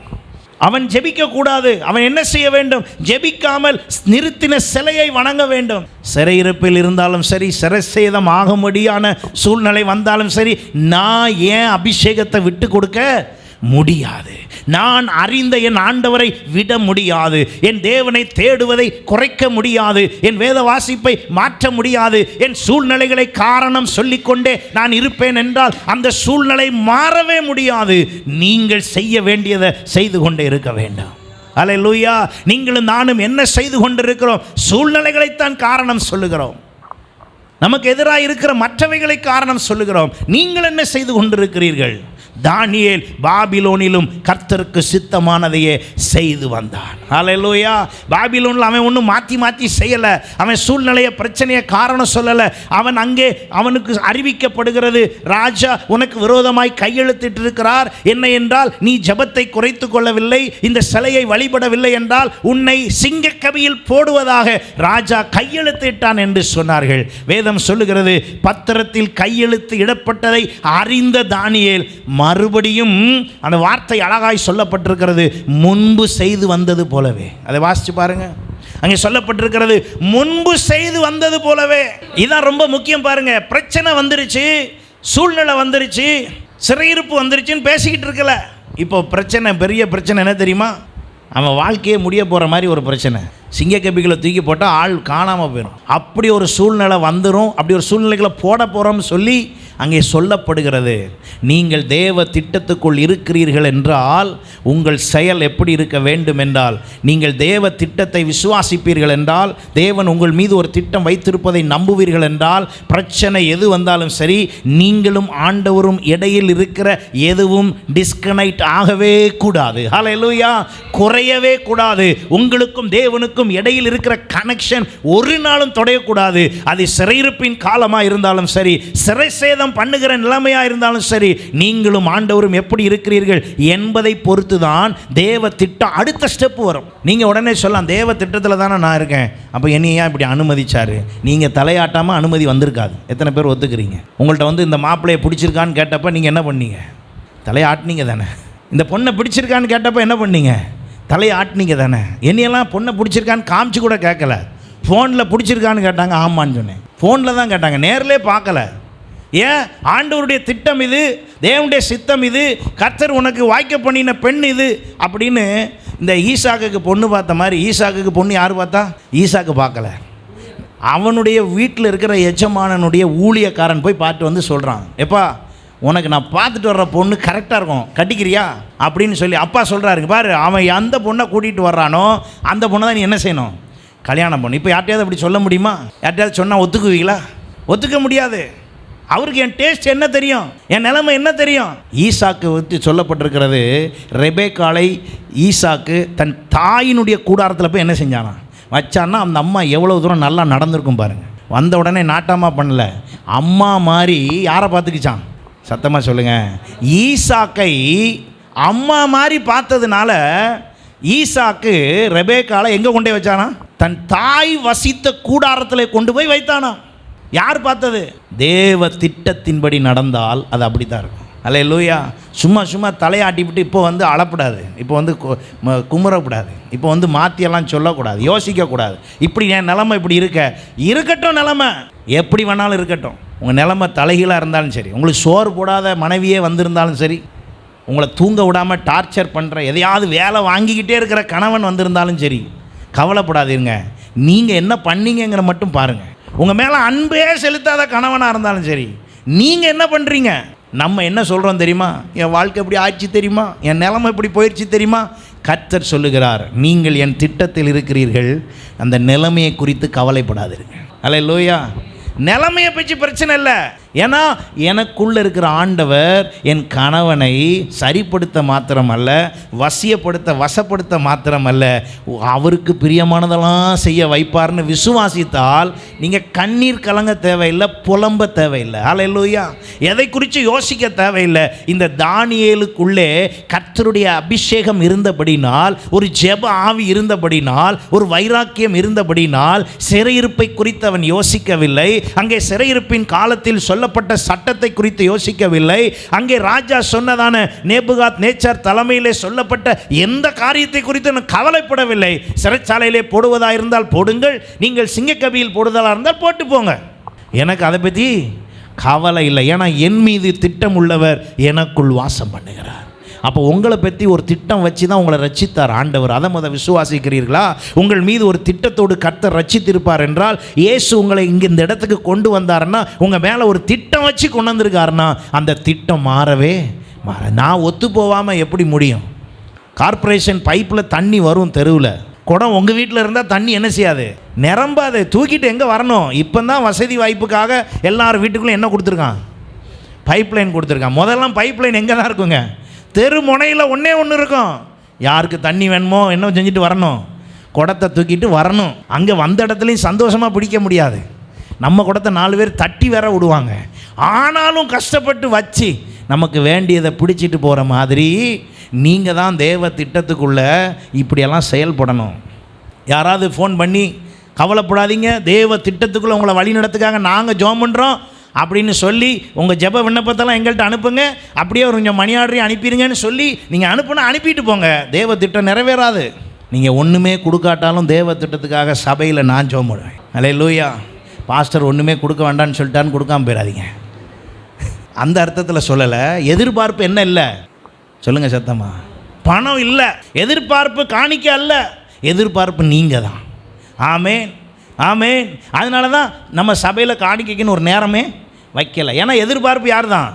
அவன் ஜெபிக்கக்கூடாது. அவன் என்ன செய்ய வேண்டும்? ஜெபிக்காமல் நிறுத்தின சிலையை வணங்க வேண்டும். சிறையிருப்பில் இருந்தாலும் சரி, சிறைசேதம் ஆகும்படியான சூழ்நிலை வந்தாலும் சரி, நான் ஏன் அபிஷேகத்தை விட்டு கொடுக்க முடியாது? நான் அறிந்த என் ஆண்டவரை விட முடியாது. என் தேவனை தேடுவதை குறைக்க முடியாது. என் வேத வாசிப்பை மாற்ற முடியாது. என் சூழ்நிலைகளை காரணம் சொல்லிக்கொண்டே நான் இருப்பேன் என்றால் அந்த சூழ்நிலை மாறவே முடியாது. நீங்கள் செய்ய வேண்டியதை செய்து கொண்டே இருக்க வேண்டும். அல்லேலூயா. நீங்களும் நானும் என்ன செய்து கொண்டிருக்கிறோம்? சூழ்நிலைகளைத்தான் காரணம் சொல்லுகிறோம். நமக்கு எதிராக இருக்கிற மற்றவைகளை காரணம் சொல்லுகிறோம். நீங்கள் என்ன செய்து கொண்டிருக்கிறீர்கள்? தானியேல் பாபிலோனிலும் கர்த்தருக்கு சித்தமானதையே செய்து வந்தான். அல்லேலூயா. பாபிலோனில் அவன் ஒன்றும் மாற்றி செய்யலை. அவன் சூழ்நிலையை பிரச்சனையை காரணம் சொல்லலை. அவன் அங்கே அவனுக்கு அறிவிக்கப்படுகிறது, ராஜா உனக்கு விரோதமாய் கையெழுத்திட்டு இருக்கிறார். என்ன என்றால், நீ ஜெபத்தை குறைத்து கொள்ளவில்லை, இந்த சிலையை வழிபடவில்லை என்றால் உன்னை சிங்கக்கவியில் போடுவதாக ராஜா கையெழுத்திட்டான் என்று சொன்னார்கள். வேதம் சொல்லுகிறது, பத்திரத்தில் கையெழுத்து இடப்பட்டதை அறிந்த தானியேல் மறுபடியும் அந்த வார்த்தை அழகாய் சொல்லப்பட்டிருக்கிறது, முன்பு செய்து வந்தது போலவே. அதை வாசிச்சு பாருங்க. அங்கே சொல்லப்பட்டிருக்கிறது, முன்பு செய்து வந்தது போலவே. இதான் ரொம்ப முக்கியம். பாருங்க, பிரச்சனை வந்துருச்சு, சூழ்நிலை வந்துருச்சு, சிறையிருப்பு வந்துருச்சுன்னு பேசிக்கிட்டு இருக்கல. இப்போ பிரச்சனை, பெரிய பிரச்சனை என்ன தெரியுமா? அவன் வாழ்க்கையே முடிய போகிற மாதிரி ஒரு பிரச்சனை. சிங்கக்கபிகளை தூக்கி போட்டால் ஆள் காணாமல் போயிடும். அப்படி ஒரு சூழ்நிலை வந்துடும். அப்படி ஒரு சூழ்நிலைகளை போட போகிறோம்னு சொல்லி அங்கே சொல்லப்படுகிறது. நீங்கள் தேவ திட்டத்துக்குள் இருக்கிறீர்கள் என்றால் உங்கள் செயல் எப்படி இருக்க வேண்டும் என்றால், நீங்கள் தேவ திட்டத்தை விசுவாசிப்பீர்கள் என்றால், தேவன் உங்கள் மீது ஒரு திட்டம் வைத்திருப்பதை நம்புவீர்கள் என்றால், பிரச்சனை எது வந்தாலும் சரி, நீங்களும் ஆண்டவரும் இடையில் இருக்கிற எதுவும் டிஸ்கனெக்ட் ஆகவே கூடாது. ஹல்லேலூயா. குறையவே கூடாது. உங்களுக்கும் தேவனுக்கும் இடையில் இருக்கிற கனெக்ஷன் ஒரு நாளும் தொடையக்கூடாது. அது சிறையிருப்பின் காலமாக இருந்தாலும் சரி, சிறை சேதம் பண்ணுகிற நிலைமையாக இருந்தாலும் சரி, நீங்களும் ஆண்டவரும் எப்படி இருக்கிறீர்கள் என்பதை பொறுத்து தான் தேவ திட்டம் அடுத்த ஸ்டெப் வரும். நீங்கள் உடனே சொல்லலாம், தேவ திட்டத்தில் தானே நான் இருக்கேன், அப்போ என்னையா இப்படி அனுமதிச்சாரு? நீங்கள் தலையாட்டாமல் அனுமதி வந்திருக்காது. எத்தனை பேர் ஒத்துக்கிறீங்க? உங்கள்கிட்ட இந்த மாப்பிள்ளையை பிடிச்சிருக்கான்னு கேட்டப்ப நீங்கள் என்ன பண்ணீங்க? தலையை ஆட்டினீங்க தானே. இந்த பொண்ணை பிடிச்சிருக்கான்னு கேட்டப்போ என்ன பண்ணீங்க? தலையை ஆட்டினீங்க தானே. என்னையெல்லாம் பொண்ணை பிடிச்சிருக்கான்னு காமிச்சு கூட கேட்கல. ஃபோனில் பிடிச்சிருக்கான்னு கேட்டாங்க, ஆமான்னு சொன்னேன். ஃபோனில் தான் கேட்டாங்க, நேரிலே பார்க்கல. ஏன்? ஆண்டவருடைய திட்டம் இது, தேவனுடைய சித்தம் இது, கர்த்தர் உனக்கு வாய்க்க பண்ணின பெண் இது அப்படின்னு. இந்த ஈசாக்குக்கு பொண்ணு பார்த்த மாதிரி ஈசாக்குக்கு பொண்ணு யார் பார்த்தா? ஈசாக்கு பார்க்கல. அவனுடைய வீட்டில் இருக்கிற எஜமானனுடைய ஊழியக்காரன் போய் பார்த்து வந்து சொல்கிறான், எப்பா உனக்கு நான் பார்த்துட்டு வர்ற பொண்ணு கரெக்டாக இருக்கும், கட்டிக்கிறியா அப்படின்னு சொல்லி அப்பா சொல்கிறாருங்க. பாரு, அவன் எந்த பொண்ணை கூட்டிகிட்டு வர்றானோ அந்த பொண்ணை தான் நீ என்ன செய்யணும்? கல்யாணம் பண்ணு. இப்போ யார்ட்டையாவது அப்படி சொல்ல முடியுமா? யார்ட்டையாவது சொன்னால் ஒத்துக்குவீங்களா? ஒத்துக்க முடியாது. அவருக்கு என் டேஸ்ட் என்ன தெரியும், என் நிலைமை என்ன தெரியும்? ஈசாக்கு பற்றி சொல்லப்பட்டிருக்கிறது, ரெபேக்காளை ஈசாக்கு தன் தாயினுடைய கூடாரத்தில் போய் என்ன செஞ்சானா வச்சான்னா, அந்த அம்மா எவ்வளோ தூரம் நல்லா நடந்திருக்கும் பாருங்கள். வந்த உடனே நாட்டாமா பண்ணல, அம்மா மாதிரி யாரை பார்த்துக்கிச்சான்? சத்தமாக சொல்லுங்கள். ஈசாக்கை அம்மா மாதிரி பார்த்ததுனால ஈசாக்கு ரெபேக்காளை எங்கே கொண்டு போய் வச்சானா? தன் தாய் வசித்த கூடாரத்தில் கொண்டு போய் வைத்தானா. யார் பார்த்தது? தேவ திட்டத்தின்படி நடந்தால் அது அப்படி தான் இருக்கும். அல்லேலூயா. சும்மா தலையாட்டிவிட்டு இப்போ வந்து அழப்படாது, இப்போ வந்து குமுறக்கூடாது, இப்போ வந்து மாற்றியெல்லாம் சொல்லக்கூடாது, யோசிக்கக்கூடாது. இப்படி என் நிலைமை இப்படி இருக்கட்டும், நிலைமை எப்படி வேணாலும் இருக்கட்டும். உங்கள் நிலைமை தலைகீழாக இருந்தாலும் சரி, உங்களுக்கு சோறு போடாத மனைவியே வந்திருந்தாலும் சரி, உங்களை தூங்க விடாமல் டார்ச்சர் பண்ணுற எதையாவது வேலை வாங்கிக்கிட்டே இருக்கிற கணவன் வந்திருந்தாலும் சரி, கவலைப்படாதீங்க. நீங்கள் என்ன பண்ணீங்கிற மட்டும் பாருங்கள். உங்கள் மேலே அன்பே செலுத்தாத கணவனாக இருந்தாலும் சரி, நீங்கள் என்ன பண்ணுறீங்க? நம்ம என்ன சொல்கிறோம் தெரியுமா? என் வாழ்க்கை எப்படி ஆச்சு தெரியுமா, என் நிலைமை எப்படி போயிடுச்சு தெரியுமா? கர்த்தர் சொல்லுகிறார், நீங்கள் என் திட்டத்தில் இருக்கிறீர்கள், அந்த நிலைமையை குறித்து கவலைப்படாதீர்கள். அல்லேலூயா. நிலைமையை பற்றி பிரச்சனை இல்லை. ஏன்னா எனக்குள்ளே இருக்கிற ஆண்டவர் என் கணவனை சரிப்படுத்த மாத்திரமல்ல, வசப்படுத்த மாத்திரமல்ல, அவருக்கு பிரியமானதெல்லாம் செய்ய வைப்பார்னு விசுவாசித்தால் நீங்கள் கண்ணீர் கலங்க தேவையில்லை, புலம்ப தேவையில்லை. அல்லேலூயா. எதை குறித்து யோசிக்க தேவையில்லை. இந்த தானியேலுக்குள்ளே கர்த்தருடைய அபிஷேகம் இருந்தபடினால், ஒரு ஜெப ஆவி இருந்தபடினால், ஒரு வைராக்கியம் இருந்தபடினால் சிறையிருப்பை குறித்து அவன் யோசிக்கவில்லை. அங்கே சிறையிருப்பின் காலத்தில் சொல்லப்பட்ட சட்டத்தை குறித்து யோசிக்கவில்லை. அங்கே ராஜா சொன்னதான நேபுகாத் நேச்சார் தலைமையிலே சொல்லப்பட்ட எந்த காரியத்தை குறித்து நான் கவலைப்படவில்லை. சிறைச்சாலையிலே போடுவதாக இருந்தால் போடுங்கள், நீங்கள் சிங்கக்கபியில் போடுவதாக இருந்தால் போட்டு போங்க, எனக்கு அதை பற்றி கவலை இல்லை. ஏன்னா என் மீது திட்டம் உள்ளவர் எனக்குள் வாசம் பண்ணுகிறார். அப்போ உங்களை பற்றி ஒரு திட்டம் வச்சு தான் உங்களை ரட்சித்தார் ஆண்டவர். அதை முதல் விசுவாசிக்கிறீர்களா? உங்கள் மீது ஒரு திட்டத்தோடு கர்த்தர் ரட்சித்திருப்பார் என்றால், இயேசு உங்களை இங்கே இந்த இடத்துக்கு கொண்டு வந்தாருன்னா உங்கள் மேலே ஒரு திட்டம் வச்சு கொண்டு வந்திருக்காருன்னா அந்த திட்டம் மாறவே நான் ஒத்து போகாமல் எப்படி முடியும்? கார்ப்பரேஷன் பைப்பில் தண்ணி வரும் தெருவில், குடம் உங்கள் வீட்டில் இருந்தால் தண்ணி என்ன செய்யாது? நிரம்பாது. தூக்கிட்டு எங்கே வரணும்? இப்போ தான் வசதி வாய்ப்புக்காக எல்லார் வீட்டுக்குள்ளே என்ன கொடுத்துருக்கான்? பைப் லைன் கொடுத்துருக்கான். முதல்லாம் பைப் லைன் எங்கே தான் இருக்குங்க? தெரு முனையில் ஒன்று இருக்கும். யாருக்கு தண்ணி வேணுமோ என்ன செஞ்சுட்டு வரணும்? குடத்தை தூக்கிட்டு வரணும். அங்கே வந்த இடத்துலையும் சந்தோஷமாக பிடிக்க முடியாது. நம்ம குடத்தை 4 பேர் தட்டி வேற விடுவாங்க. ஆனாலும் கஷ்டப்பட்டு வச்சு நமக்கு வேண்டியதை பிடிச்சிட்டு போகிற மாதிரி நீங்கள் தான் தேவ திட்டத்துக்குள்ளே இப்படியெல்லாம் செயல்படணும். யாராவது ஃபோன் பண்ணி கவலைப்படாதீங்க, தேவ திட்டத்துக்குள்ளே உங்களை வழி நடத்துக்காக நாங்கள் ஜெபம் பண்ணுறோம் அப்படின்னு சொல்லி உங்கள் ஜெப விண்ணப்பத்தெல்லாம் எங்கள்கிட்ட அனுப்புங்க, அப்படியே ஒரு கொஞ்சம் மணி ஆர்டரையும் அனுப்பிடுங்கன்னு சொல்லி நீங்கள் அனுப்பிட்டு போங்க. தேவ திட்டம் நிறைவேறாது. நீங்கள் ஒன்றுமே கொடுக்காட்டாலும் தேவ திட்டத்துக்காக சபையில் நான் ஜெபம் பண்ணுவேன். அல்லேலூயா. பாஸ்டர் ஒன்றுமே கொடுக்க வேண்டான்னு சொல்லிட்டான்னு கொடுக்காமல் போயிடாதீங்க. அந்த அர்த்தத்தில் சொல்லலை. எதிர்பார்ப்பு என்ன இல்லை சொல்லுங்கள் சத்தமா? பணம் இல்லை, எதிர்பார்ப்பு காணிக்க அல்ல, எதிர்பார்ப்பு நீங்கள் தான். ஆமேன், ஆமேன். அதனால தான் நம்ம சபையில் காணிக்கைக்குன்னு ஒரு நேரமே வைக்கலை. ஏன்னா எதிர்பார்ப்பு யார் தான்?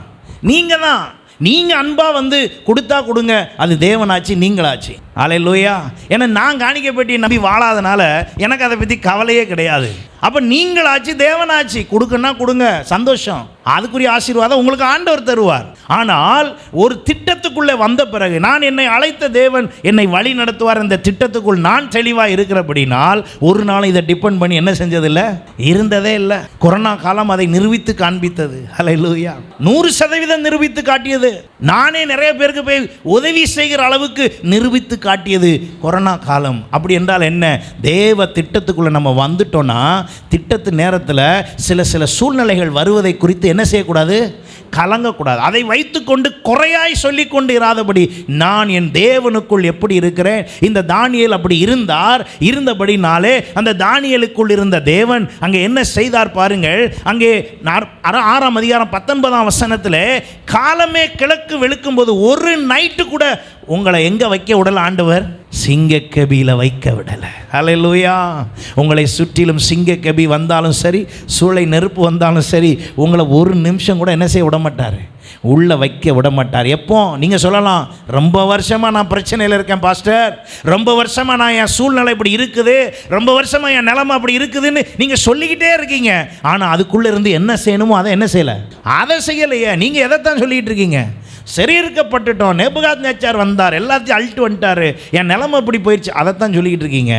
நீங்கள் தான். நீங்கள் அன்பாக வந்து கொடுத்தா கொடுங்க, அது தேவனாச்சு, நீங்களாச்சு. அல்லேலூயா. ஏன்னா நான் காணிக்கை பெட்டி நம்பி வாழாதனால எனக்கு அதை பற்றி கவலையே கிடையாது. அப்போ நீங்களாச்சு, தேவனாச்சு, கொடுக்குன்னா கொடுங்க, சந்தோஷம். அதுக்குரிய ஆசீர்வாதம் உங்களுக்கு ஆண்டவர் தருவார். ஆனால் ஒரு திட்டத்துக்குள்ளே வந்த பிறகு, நான் என்னை அழைத்த தேவன் என்னை வழி நடத்துவார், இந்த திட்டத்துக்குள் நான் தெளிவாக இருக்கிறபடினால் ஒரு நாள் இதை டிபெண்ட் பண்ணி என்ன செஞ்சதில்லை, இருந்ததே இல்லை. கொரோனா காலம் அதை நிரூபித்து காண்பித்தது. அல்லேலூயா. 100% நிரூபித்து காட்டியது. நானே நிறைய பேருக்கு போய் உதவி செய்கிற அளவுக்கு நிரூபித்து காட்டியது கொரோனா காலம். அப்படி என்றால் என்ன? தேவ திட்டத்துக்குள்ளே நம்ம வந்துட்டோன்னா திட்டத்து நேரத்தில் சில சூழ்நிலைகள் வருவதை குறித்து என்ன செய்யக்கூடாது? கலங்கக்கூடாது. அதை வைத்துக்கொண்டு குறையாய் சொல்லி கொண்டு இராதபடி நான் என் தேவனுக்குள் எப்படி இருக்கிறேன். இந்த தானியேல் அப்படி இருந்தபடினாலே அந்த தானியேலுக்குள் இருந்த தேவன் அங்கே என்ன செய்தார் பாருங்கள். அங்கே 6ஆம் அதிகாரம் 19ஆம் வசனத்தில் காலமே கிழக்கு வெளுக்கும்போது ஒரு நைட்டு கூட உங்களை எங்கே வைக்க விடல ஆண்டவர்? சிங்கக்கபியில் வைக்க விடலை. ஹல்லேலூயா. உங்களை சுற்றிலும் சிங்கக்கபி வந்தாலும் சரி, சூளை நெருப்பு வந்தாலும் சரி, உங்களை ஒரு நிமிஷம் கூட என்ன செய்ய விட மாட்டார், உள்ளே வைக்க விட மாட்டார். எப்போ நீங்கள் சொல்லலாம், ரொம்ப வருஷமாக நான் பிரச்சனையில் இருக்கேன் பாஸ்டர், ரொம்ப வருஷமாக நான் என் சூழ்நிலை இப்படி இருக்குது, ரொம்ப வருஷமாக என் நிலைமை அப்படி இருக்குதுன்னு நீங்கள் சொல்லிக்கிட்டே இருக்கீங்க. ஆனால் அதுக்குள்ளே இருந்து என்ன செய்யணுமோ அதை என்ன செய்யலை, அதை செய்யலையே. நீங்கள் எதைத்தான் சொல்லிக்கிட்டு இருக்கீங்க? சிறையிருக்கப்பட்டுட்டோம், நேபுகாத்நேச்சார் வந்தார், எல்லாத்தையும் அழிட்டு வந்துட்டார், என் நிலைமை இப்படி போயிடுச்சு, அதைத்தான் சொல்லிக்கிட்டு இருக்கீங்க.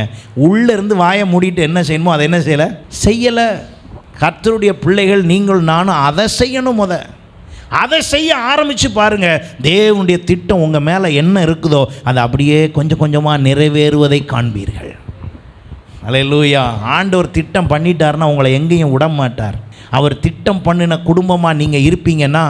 உள்ளே இருந்து வாயை மூடிட்டு என்ன செய்யணுமோ அதை என்ன செய்யலை. கர்த்தருடைய பிள்ளைகள் நீங்கள் நானும் அதை செய்யணும். அதை செய்ய ஆரம்பித்து பாருங்கள். தேவனுடைய திட்டம் உங்கள் மேலே என்ன இருக்குதோ அது அப்படியே கொஞ்சம் கொஞ்சமாக நிறைவேறுவதை காண்பீர்கள். அல்லேலூயா. ஆண்டவர் திட்டம் பண்ணிட்டாருன்னா உங்களை எங்கேயும் விட மாட்டார். அவர் திட்டம் பண்ணின குடும்பமாக நீங்கள் இருப்பீங்கன்னா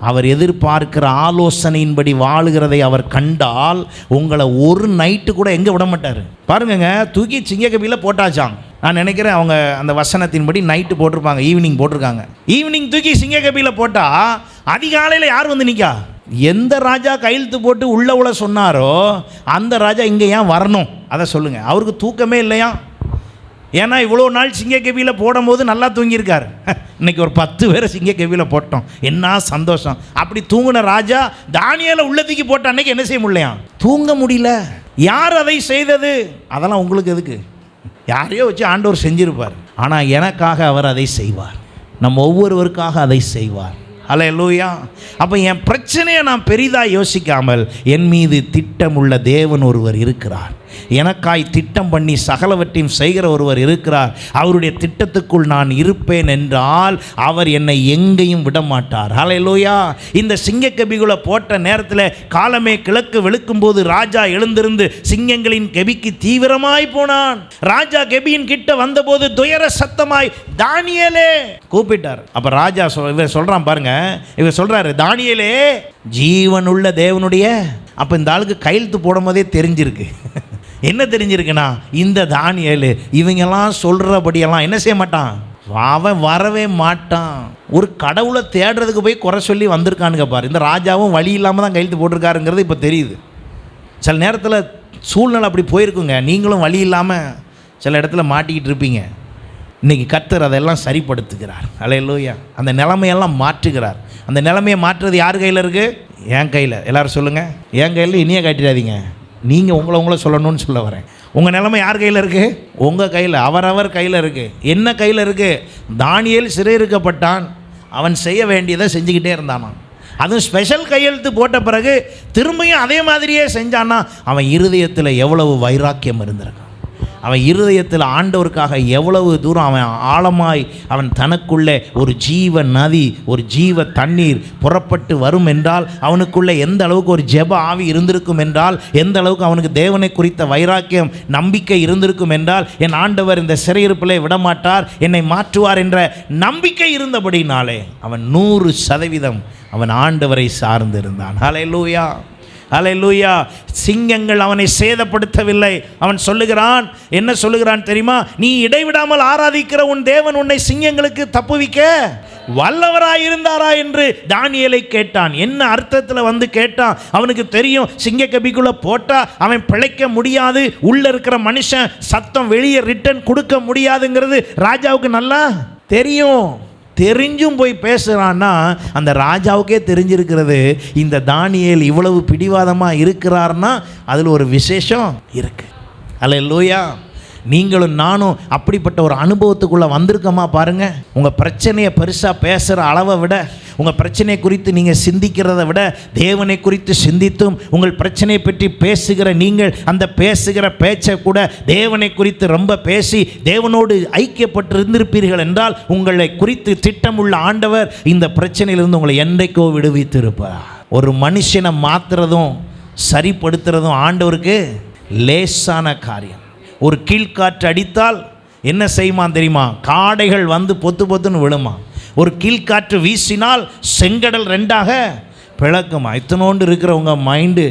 அவர் எதிர்பார்க்கிற ஆலோசனையின்படி வாழுகிறதை அவர் கண்டால் உங்களை ஒரு நைட்டு கூட எங்கே விட மாட்டார். பாருங்கங்க, தூக்கி சிங்கக்கபியில் போட்டாச்சான். நான் நினைக்கிறேன் அவங்க அந்த வசனத்தின்படி நைட்டு போட்டிருப்பாங்க, ஈவினிங் போட்டிருக்காங்க. ஈவினிங் தூக்கி சிங்கக்கபியில் போட்டால் அதிகாலையில் யார் வந்து நிற்கா? எந்த ராஜா கையெழுத்து போட்டு உள்ள சொன்னாரோ அந்த ராஜா இங்கே ஏன் வரணும்? அதை சொல்லுங்கள். அவருக்கு தூக்கமே இல்லையா? ஏன்னா இவ்வளோ நாள் சிங்கக்கபியில் போடும்போது நல்லா தூங்கியிருக்கார். இன்றைக்கி ஒரு 10 பேரை சிங்கக்கபியில் போட்டோம், என்ன சந்தோஷம். அப்படி தூங்கின ராஜா தானியேலை உள்ளத்துக்கு போட்ட அன்னைக்கு என்ன செய்ய முடியலையா? தூங்க முடியல. யார் அதை செய்தது? அதெல்லாம் உங்களுக்கு எதுக்கு? யாரையோ வச்சு ஆண்டவர் செஞ்சிருப்பார். ஆனால் எனக்காக அவர் அதை செய்வார், நம்ம ஒவ்வொருவருக்காக அதை செய்வார். அல்லேலூயா. அப்போ என் பிரச்சனையை நான் பெரிதாக யோசிக்காமல் என் மீது திட்டமுள்ள தேவன் ஒருவர் இருக்கிறார், எனக்காய் திட்டம் பண்ணி சகலவற்றையும் செய்கிற ஒருவர் இருக்கிறார். அவருடைய திட்டத்துக்குள் நான் இருப்பேன் என்றால் அவர் என்னை எங்கேயும் விடமாட்டார். ஹல்லேலூயா. இந்த சிங்கக்கபிகளை போட்ட நேரத்தில் காலமே கிழக்கு வெளுக்கும்போது ராஜா எழுந்திருந்து சிங்கங்களின் கெபிக்கு தீவிரமாய் போனான். ராஜா கெபியின் கிட்ட வந்தபோது துயர சத்தமாய் தானியேலே கூப்பிட்டார். அப்போ ராஜா இவர் சொல்கிறான் பாருங்க, இவர் சொல்கிறாரு, தானியேலே ஜீவனுள்ள தேவனுடைய. அப்போ இந்த ஆளுக்கு கையெழுத்து போடும் போதே தெரிஞ்சிருக்கு. என்ன தெரிஞ்சிருக்குன்னா, இந்த தானியேல் இவங்கெல்லாம் சொல்கிறபடியெல்லாம் என்ன செய்ய மாட்டான், அவன் வரவே மாட்டான். ஒரு கடவுளை தேடுறதுக்கு போய் குறை சொல்லி வந்திருக்கானுங்க பாரு. இந்த ராஜாவும் வழி இல்லாமல் தான் கையெழுத்து போட்டிருக்காருங்கிறது இப்போ தெரியுது. சில நேரத்தில் சூழ்நிலை அப்படி போயிருக்குங்க, நீங்களும் வழி இல்லாமல் சில இடத்துல மாட்டிக்கிட்டு இருப்பீங்க. இன்றைக்கி கர்த்தர் அதெல்லாம் சரிப்படுத்துகிறார். அல்லேலூயா. அந்த நிலைமையெல்லாம் மாற்றுகிறார். அந்த நிலைமையை மாற்றுறது யார் கையில் இருக்குது? என் கையில். எல்லோரும் சொல்லுங்கள், என் கையில். இனியே காட்டிடாதீங்க, நீங்கள் உங்களை சொல்லணும்னு சொல்ல வரேன். உங்கள் நிலைமை யார் கையில் இருக்குது? உங்கள் கையில், அவரவர் கையில் இருக்குது. என்ன கையில் இருக்குது? தானியேல் சிறையிருக்கப்பட்டான், அவன் செய்ய வேண்டியதை செஞ்சுக்கிட்டே இருந்தானான். அதுவும் ஸ்பெஷல் கையெழுத்து போட்ட பிறகு திரும்பியும் அதே மாதிரியே செஞ்சான்னா அவன் இருதயத்தில் எவ்வளவு வைராக்கியம் இருந்திருக்கான். அவன் இருதயத்தில் ஆண்டவருக்காக எவ்வளவு தூரம் அவன் ஆழமாய் அவன் தனக்குள்ளே ஒரு ஜீவ நதி, ஒரு ஜீவ தண்ணீர் புறப்பட்டு வரும் என்றால் அவனுக்குள்ளே எந்த அளவுக்கு ஒரு ஜெப ஆவி இருந்திருக்கும் என்றால், எந்த அளவுக்கு அவனுக்கு தேவனை குறித்த வைராக்கியம் நம்பிக்கை இருந்திருக்கும் என்றால், என் ஆண்டவர் இந்த சிறையிருப்பிலே விடமாட்டார், என்னை மாற்றுவார் என்ற நம்பிக்கை இருந்தபடினாலே அவன் 100% அவன் ஆண்டவரை சார்ந்திருந்தான். ஹல்லேலூயா. அல்லேலூயா. சிங்கங்கள் அவனை சேதப்படுத்தவில்லை. அவன் சொல்லுகிறான், என்ன சொல்லுகிறான் தெரியுமா? நீ இடைவிடாமல் ஆராதிக்கிற உன் தேவன் உன்னை சிங்கங்களுக்கு தப்புவிக்க வல்லவராயிருந்தாரா என்று தானியேலை கேட்டான். என்ன அர்த்தத்தில் வந்து கேட்டான்? அவனுக்கு தெரியும் சிங்கக்கபிக்குள்ளே போட்டால் அவன் பிழைக்க முடியாது, உள்ளே இருக்கிற மனுஷன் சத்தம் வெளியே ரிட்டன் கொடுக்க முடியாதுங்கிறது ராஜாவுக்கு நல்லா தெரியும். தெரிஞ்சும் போய் பேசுகிறான்னா அந்த ராஜாவுக்கே தெரிஞ்சிருக்கிறது இந்த தானியேல் இவ்வளவு பிடிவாதமாக இருக்கிறார்னா அதில் ஒரு விசேஷம் இருக்குது. அல்லேலூயா. நீங்களும் நானும் அப்படிப்பட்ட ஒரு அனுபவத்துக்குள்ளே வந்திருக்கோமா பாருங்கள். உங்கள் பிரச்சனையை பெருசாக பேசுகிற அளவை விட, உங்கள் பிரச்சனையை குறித்து நீங்கள் சிந்திக்கிறத விட தேவனை குறித்து சிந்தித்தும் உங்கள் பிரச்சனையை பற்றி பேசுகிற நீங்கள் அந்த பேசுகிற பேச்சை கூட தேவனை குறித்து ரொம்ப பேசி தேவனோடு ஐக்கியப்பட்டு இருந்திருப்பீர்கள் என்றால் உங்களை குறித்து திட்டமுள்ள ஆண்டவர் இந்த பிரச்சனையிலிருந்து உங்களை என்றைக்கோ விடுவித்திருப்பார். ஒரு மனுஷனை மாற்றுறதும் சரிப்படுத்துறதும் ஆண்டவருக்கு லேசான காரியம். ஒரு கீழ்காற்று அடித்தால் என்ன செய்யுமா தெரியுமா? காடைகள் வந்து பொத்து பொத்துன்னு விழுமா. ஒரு கீழ்காற்று வீசினால் செங்கடல் ரெண்டாக பிளக்குமா. இத்தனோண்டு இருக்கிற உங்கள் மைண்டு,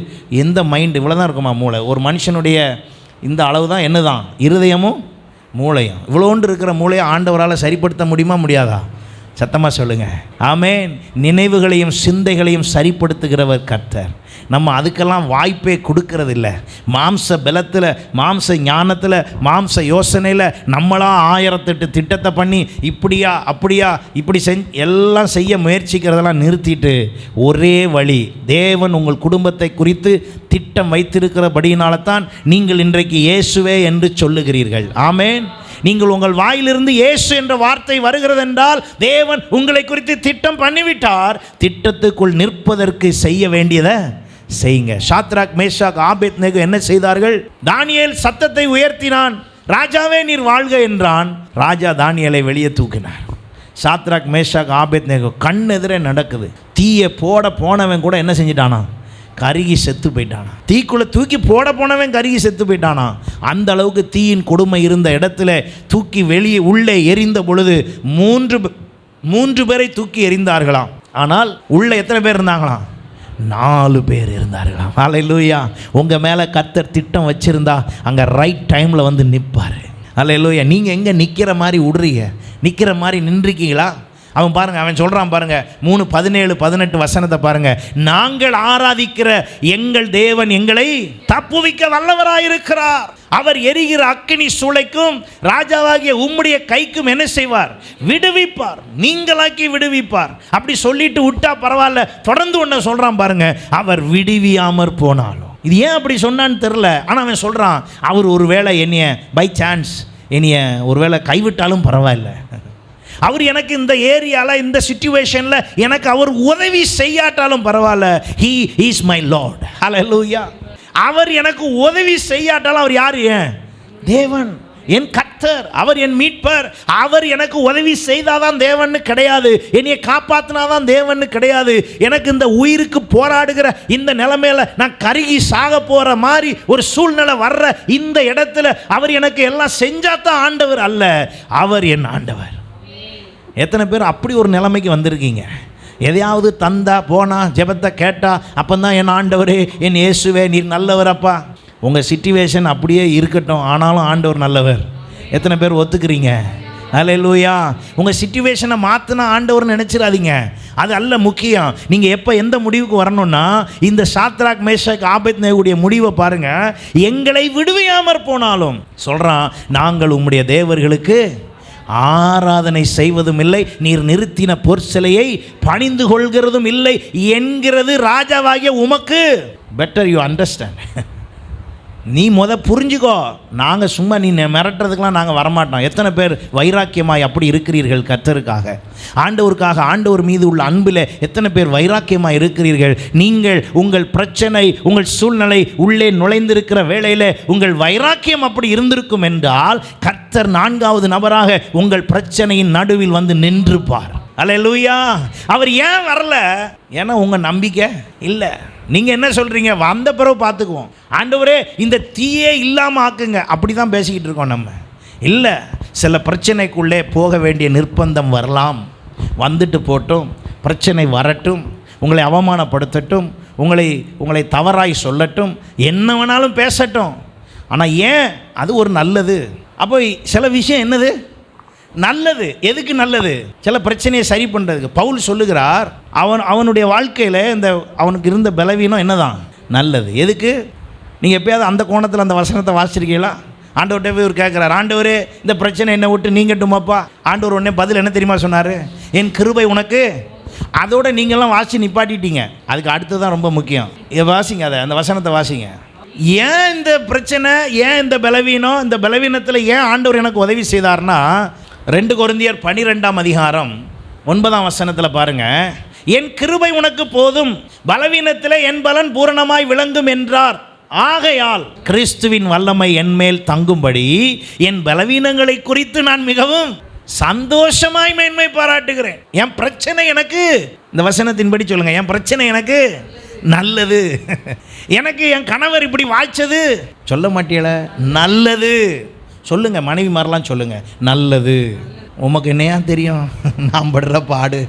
எந்த மைண்டு இவ்வளோ தான் இருக்குமா மூளை? ஒரு மனுஷனுடைய இந்த அளவு தான் என்ன தான் இருதயமும் மூளையும். இவ்வளோண்டு இருக்கிற மூளையை ஆண்டவரால் சரிப்படுத்த முடியுமா முடியாதா? சத்தமாக சொல்லுங்கள் ஆமென். நினைவுகளையும் சிந்தைகளையும் சரிப்படுத்துகிறவர் கர்த்தர். நம்ம அதுக்கெல்லாம் வாய்ப்பே கொடுக்கறதில்ல. மாம்ச பலத்தில், மாம்ச ஞானத்தில், மாம்ச யோசனையில் நம்மளா 1008 திட்டத்தை பண்ணி இப்படியா அப்படியா இப்படி எல்லாம் செய்ய முயற்சிக்கிறதெல்லாம் நிறுத்திட்டு ஒரே வழி, தேவன் உங்கள் குடும்பத்தை குறித்து திட்டம் வைத்திருக்கிறபடியினால தான் நீங்கள் இன்றைக்கு இயேசுவே என்று சொல்லுகிறீர்கள். ஆமென். நீங்கள் உங்கள் வாயிலிருந்து இயேசு என்ற வார்த்தை வருகிறது என்றால் தேவன் உங்களை குறித்து திட்டம் பண்ணிவிட்டார். திட்டத்துக்குள் நிற்பதற்கு செய்ய வேண்டியதை செய்யுங்க. சாத்ராக், மேஷாக், ஆபேத்நேகோ என்ன செய்தார்கள்? தானியேல் சத்தத்தை உயர்த்தினான், ராஜாவே நீர் வாழ்க என்றான். ராஜா தானியேலை வெளியே தூக்கினார். சாத்ராக், மேஷாக், ஆபேத்நேகோ கண் எதிரே நடக்குது. தீயை போட போனவன் கூட என்ன செஞ்சிட்டானா? கருகி செத்து போயிட்டானா. தீக்குள்ளே தூக்கி போட போனவன் கருகி செத்து போயிட்டானா. அந்த அளவுக்கு தீயின் கொடுமை இருந்த இடத்துல தூக்கி வெளியே உள்ளே எரிந்த பொழுது மூன்று பேரை தூக்கி எறிந்தார்களாம். ஆனால் உள்ளே எத்தனை பேர் இருந்தாங்களாம்? 4 பேர் இருந்தார்களாம். ஹல்லேலூயா. உங்கள் மேலே கர்த்தர் திட்டம் வச்சுருந்தா அங்கே ரைட் டைமில் வந்து நிற்பார். ஹல்லேலூயா. நீங்கள் எங்கே நிற்கிற மாதிரி விடுறீங்க? நிற்கிற மாதிரி நின்றுருக்கீங்களா? அவன் பாருங்கள், அவன் சொல்கிறான் பாருங்கள், 3:17-18 வசனத்தை பாருங்கள். நாங்கள் ஆராதிக்கிற எங்கள் தேவன் எங்களை தப்புவிக்க வல்லவராயிருக்கிறார். அவர் எரிகிற அக்கினி சூளைக்கும் ராஜாவாகிய உம்முடைய கைக்கும் என்ன செய்வார்? விடுவிப்பார். நீங்களாக்கி விடுவிப்பார். அப்படி சொல்லிட்டு விட்டா பரவாயில்ல. தொடர்ந்து ஒன்று சொல்கிறான் பாருங்க, அவர் விடுவியாமற் போனாலும். இது ஏன் அப்படி சொன்னான்னு தெரில. ஆனால் அவன் சொல்கிறான், அவர் ஒரு வேளை என்னைய பை சான்ஸ் என்னைய ஒரு வேளை கைவிட்டாலும் பரவாயில்ல. அவர் எனக்கு இந்த ஏரியாவில், இந்த சிச்சுவேஷனில் எனக்கு அவர் உதவி செய்யாட்டாலும் பரவாயில்ல. He is my lord. Hallelujah. அவர் எனக்கு உதவி செய்யாட்டாலும் அவர் யார்? ஏன் தேவன், என் கர்த்தர், அவர் என் மீட்பர். அவர் எனக்கு உதவி செய்தாதான் தேவன்னு கிடையாது, என்னையை காப்பாற்றினாதான் தேவன்னு கிடையாது. எனக்கு இந்த உயிருக்கு போராடுகிற இந்த நிலைமையில நான் கருகி சாக போகிற மாதிரி ஒரு சூழ்நிலை வர்ற இந்த இடத்துல அவர் எனக்கு எல்லாம் செஞ்சாதான் ஆண்டவர் அல்ல, அவர் என் ஆண்டவர். எத்தனை பேர் அப்படி ஒரு நிலைமைக்கு வந்திருக்கீங்க? எதையாவது தந்தா போனா ஜெபத்தை கேட்டா அப்போதான் என் ஆண்டவரே, என் இயேசுவே நீர் நல்லவரப்பா. உங்கள் சிச்சுவேஷன் அப்படியே இருக்கட்டும், ஆனாலும் ஆண்டவர் நல்லவர். எத்தனை பேர் ஒத்துக்கிறீங்க? ஹல்லேலூயா. உங்கள் சிச்சுவேஷனை மாற்றினா ஆண்டவர் நினச்சிடாதீங்க, அது அல்ல முக்கியம். நீங்கள் எப்போ எந்த முடிவுக்கு வரணும்னா, இந்த சாத்ராக், மேஷாக், ஆபேத்நேகோவுடைய முடிவை பாருங்கள். எங்களை விடுவியாமற் போனாலும் சொல்கிறான், நாங்கள் உம்முடைய தேவர்களுக்கு ஆராதனை செய்வதும் இல்லை, நீர் நிறுத்தின பொற்சிலையை பணிந்து கொள்கிறதும் இல்லை என்கிறது ராஜாவாகிய உமக்கு. Better you understand. நீ புரிஞ்சுக்கோ. நாங்கள் சும்மா நீ மிரட்டுறதுக்கெலாம் நாங்கள் வரமாட்டோம். எத்தனை பேர் வைராக்கியமாய் அப்படி இருக்கிறீர்கள்? கர்த்தருக்காக, ஆண்டவருக்காக, ஆண்டவர் மீது உள்ள அன்பில் எத்தனை பேர் வைராக்கியமாய் இருக்கிறீர்கள்? நீங்கள் உங்கள் பிரச்சனை, உங்கள் சூழ்நிலை உள்ளே நுழைந்திருக்கிற வேளையில் உங்கள் வைராக்கியம் அப்படி இருந்திருக்கும் என்றால் கர்த்தர் 4வது நபராக உங்கள் பிரச்சனையின் நடுவில் வந்து நின்றுப்பார். அல்லேலூயா. அவர் ஏன் வரல? ஏன்னா உங்கள் நம்பிக்கை இல்லை. நீங்கள் என்ன சொல்கிறீங்க? வந்த பிறகு பார்த்துக்குவோம். ஆண்டவரே இந்த தீயே இல்லாமல் ஆக்குங்க, அப்படி தான் பேசிக்கிட்டு இருக்கோம் நம்ம. இல்லை, சில பிரச்சனைக்குள்ளே போக வேண்டிய நிர்பந்தம் வரலாம். வந்துட்டு போட்டும், பிரச்சனை வரட்டும், உங்களை அவமானப்படுத்தட்டும், உங்களை தவறாய் சொல்லட்டும், என்ன வேணாலும் பேசட்டும். ஆனால் ஏன்? அது ஒரு நல்லது. அப்போ சில விஷயம் என்னது நல்லது? எதுக்கு நல்லது? சில பிரச்சனையை சரி பண்ணுறதுக்கு. பவுல் சொல்லுகிறார், அவனுடைய வாழ்க்கையில் இந்த அவனுக்கு இருந்த பலவீனம் என்னதான் நல்லது. எதுக்கு? நீங்கள் எப்பயாவது அந்த கோணத்தில் அந்த வசனத்தை வாசிச்சிருக்கீங்களா? ஆண்டவர்கிட்ட போய் இவர் கேட்குறாரு, ஆண்டவரே இந்த பிரச்சனை என்னை விட்டு நீங்கட்டுமாப்பா. ஆண்டவர் உடனே பதில் என்ன தெரியுமா சொன்னார்? என் கிருபை உனக்கு. அதோட நீங்கள்லாம் வாசி நிப்பாட்டிட்டீங்க. அதுக்கு அடுத்து தான் ரொம்ப முக்கியம். வாசிங்க, அதை அந்த வசனத்தை வாசிங்க. ஏன் இந்த பிரச்சனை, ஏன் இந்த பலவீனம், இந்த பலவீனத்தில் ஏன் ஆண்டவர் எனக்கு உதவி செய்தார்னா, 2 கொரிந்தியர் 12ஆம் அதிகாரம் 9ஆம் வசனத்தில் பாருங்கள். என் கிருபை உனக்கு போதும், பலவீனத்தில் என் பலன் பூரணமாய் விளங்கும் என்றார். ஆகையால் கிறிஸ்துவின் வல்லமை என்மேல் தங்கும்படி என் பலவீனங்களை குறித்து நான் மிகவும் சந்தோஷமாய் மேன்மை பாராட்டுகிறேன். என் பிரச்சனை எனக்கு, இந்த வசனத்தின்படி சொல்லுங்க, என் பிரச்சனை எனக்கு நல்லது. எனக்கு என் கணவர் இப்படி வாய்ச்சது சொல்ல மாட்டீங்கள? நல்லது சொல்லுங்க. மனைவி மாதிரிலாம் சொல்லுங்க, நல்லது. உமக்கு என்னையா தெரியும் நான் படுற பாடு?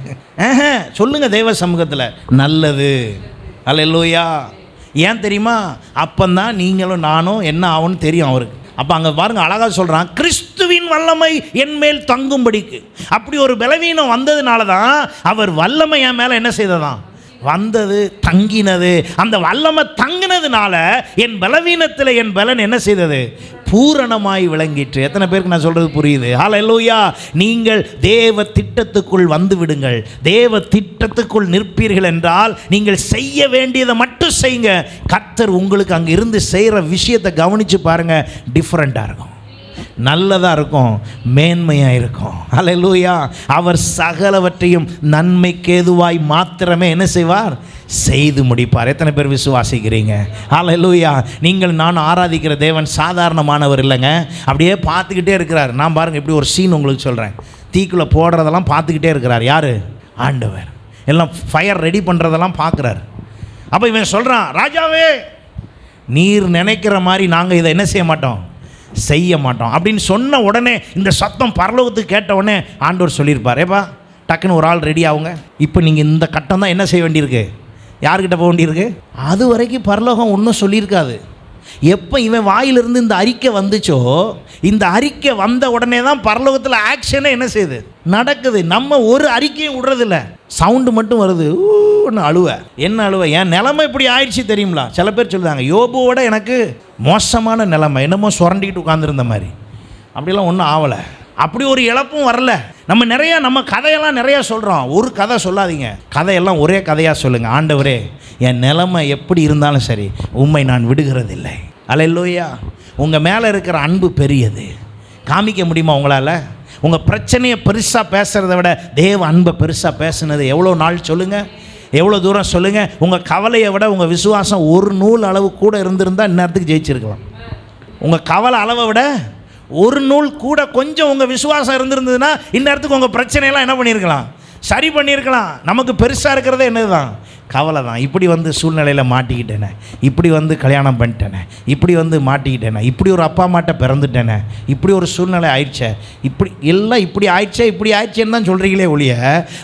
சொல்லுங்கள் தெய்வ சமூகத்தில். நல்லது. அல்லேலூயா. ஏன் தெரியுமா? அப்போந்தான் நீங்களும் நானும் என்ன ஆகும்னு தெரியும் அவருக்கு. அப்போ அங்கே பாருங்கள், அழகாக சொல்கிறான், கிறிஸ்துவின் வல்லமை என் மேல் தங்கும்படிக்கு. அப்படி ஒரு பலவீனம் வந்ததுனால தான் அவர் வல்லமை என் மேலே என்ன செய்ததான் வந்தது, தங்கினது. அந்த வல்லமை தங்கினதுனால என் பலவீனத்தில் என் பலன் என்ன செய்தது? பூரணமாய் விளங்கிற்று. எத்தனை பேருக்கு நான் சொல்கிறது புரியுது? ஹல்லேலூயா. நீங்கள் தேவ திட்டத்துக்குள் வந்து விடுங்கள். தேவ திட்டத்துக்குள் நிற்பீர்கள் என்றால் நீங்கள் செய்ய வேண்டியதை மட்டும் செய்யுங்க. கர்த்தர் உங்களுக்கு அங்கே இருந்து செய்கிற விஷயத்தை கவனித்து பாருங்கள், டிஃப்ரெண்ட்டாக இருக்கும், நல்லதாக இருக்கும், மேன்மையாக இருக்கும். ஹல்லேலூயா. அவர் சகலவற்றையும் நன்மைக்கேதுவாய் மாத்திரமே என்ன செய்வார்? செய்து முடிப்பார். எத்தனை பேர் விசுவாசிக்கிறீங்க? ஹல்லேலூயா. நீங்கள் நான் ஆராதிக்கிற தேவன் சாதாரணமானவர் இல்லைங்க. அப்படியே பார்த்துக்கிட்டே இருக்கிறார். நான் பாருங்கள், இப்படி ஒரு சீன் உங்களுக்கு சொல்கிறேன். தீக்குள்ளே போடுறதெல்லாம் பார்த்துக்கிட்டே இருக்கிறார். யார்? ஆண்டவர். எல்லாம் ஃபயர் ரெடி பண்ணுறதெல்லாம் பார்க்குறாரு. அப்போ இவன் சொல்கிறான், ராஜாவே, நீர் நினைக்கிற மாதிரி நாங்கள் இதை என்ன செய்ய மாட்டோம், செய்ய மாட்டோம் அப்படின்னு சொன்ன உடனே இந்த சத்தம் பரலோகத்துக்கு கேட்ட உடனே ஆண்டவர் சொல்லியிருப்பார், ஏப்பா டக்குன்னு ஒரு ஆள் ரெடி ஆகுங்க, இப்போ நீங்கள் இந்த கட்டம் தான் என்ன செய்ய வேண்டியிருக்கு, யார்கிட்ட போக வேண்டியிருக்கு. அது வரைக்கும் பரலோகம் ஒன்றும் சொல்லியிருக்காது. எப்போ இவன் வாயிலிருந்து இந்த அறிக்கை வந்துச்சோ, இந்த அறிக்கை வந்த உடனே தான் பரலோகத்தில் ஆக்ஷனே என்ன செய்யுது, நடக்குது. நம்ம ஒரு அறிக்கையும் விடுறதில்ல, சவுண்டு மட்டும் வருது. ஒன்று அழுவ, என்ன அழுவ, என் நிலைமை இப்படி ஆயிடுச்சு தெரியுங்களா? சில பேர் சொல்லுவாங்க, யோபுவோட எனக்கு மோசமான நிலைமை, என்னமோ சுரண்டிக்கிட்டு உட்காந்துருந்த மாதிரி. அப்படிலாம் ஒன்றும் ஆகலை, அப்படி ஒரு இழப்பும் வரல. நம்ம கதையெல்லாம் நிறையா சொல்கிறோம். ஒரு கதை சொல்லாதீங்க, கதையெல்லாம் ஒரே கதையாக சொல்லுங்கள். ஆண்டவரே, என் நிலைமை எப்படி இருந்தாலும் சரி, உம்மை நான் விடுகிறதில்லை. அல்லேலூயா. உங்கள் மேலே இருக்கிற அன்பு பெரியது. காமிக்க முடியுமா உங்களால்? உங்கள் பிரச்சனையை பெருசாக பேசுகிறத விட தேவ அன்பை பெருசாக பேசுனது எவ்வளோ நாள் சொல்லுங்கள், எவ்வளோ தூரம் சொல்லுங்கள். உங்கள் கவலையை விட உங்கள் விசுவாசம் ஒரு நூல் அளவு கூட இருந்திருந்தால் இந்நேரத்துக்கு ஜெயிச்சிருக்கலாம். உங்கள் கவலை அளவை விட ஒரு நூல் கூட கொஞ்சம் உங்கள் விசுவாசம் இருந்திருந்ததுன்னா இந்நேரத்துக்கு உங்கள் பிரச்சனையெல்லாம் என்ன பண்ணியிருக்கலாம், சரி பண்ணியிருக்கலாம். நமக்கு பெருசாக இருக்கிறதே என்னது தான், கவலை தான். இப்படி வந்து சூழ்நிலையில் மாட்டிக்கிட்டேனே, இப்படி வந்து கல்யாணம் பண்ணிட்டேனே, இப்படி வந்து மாட்டிக்கிட்டேனே, இப்படி ஒரு அப்பா அம்மாட்ட பிறந்துட்டேனே, இப்படி ஒரு சூழ்நிலை ஆயிடுச்சே, இப்படி எல்லாம் இப்படி ஆயிடுச்சேன்னு தான் சொல்கிறீங்களே ஒழிய,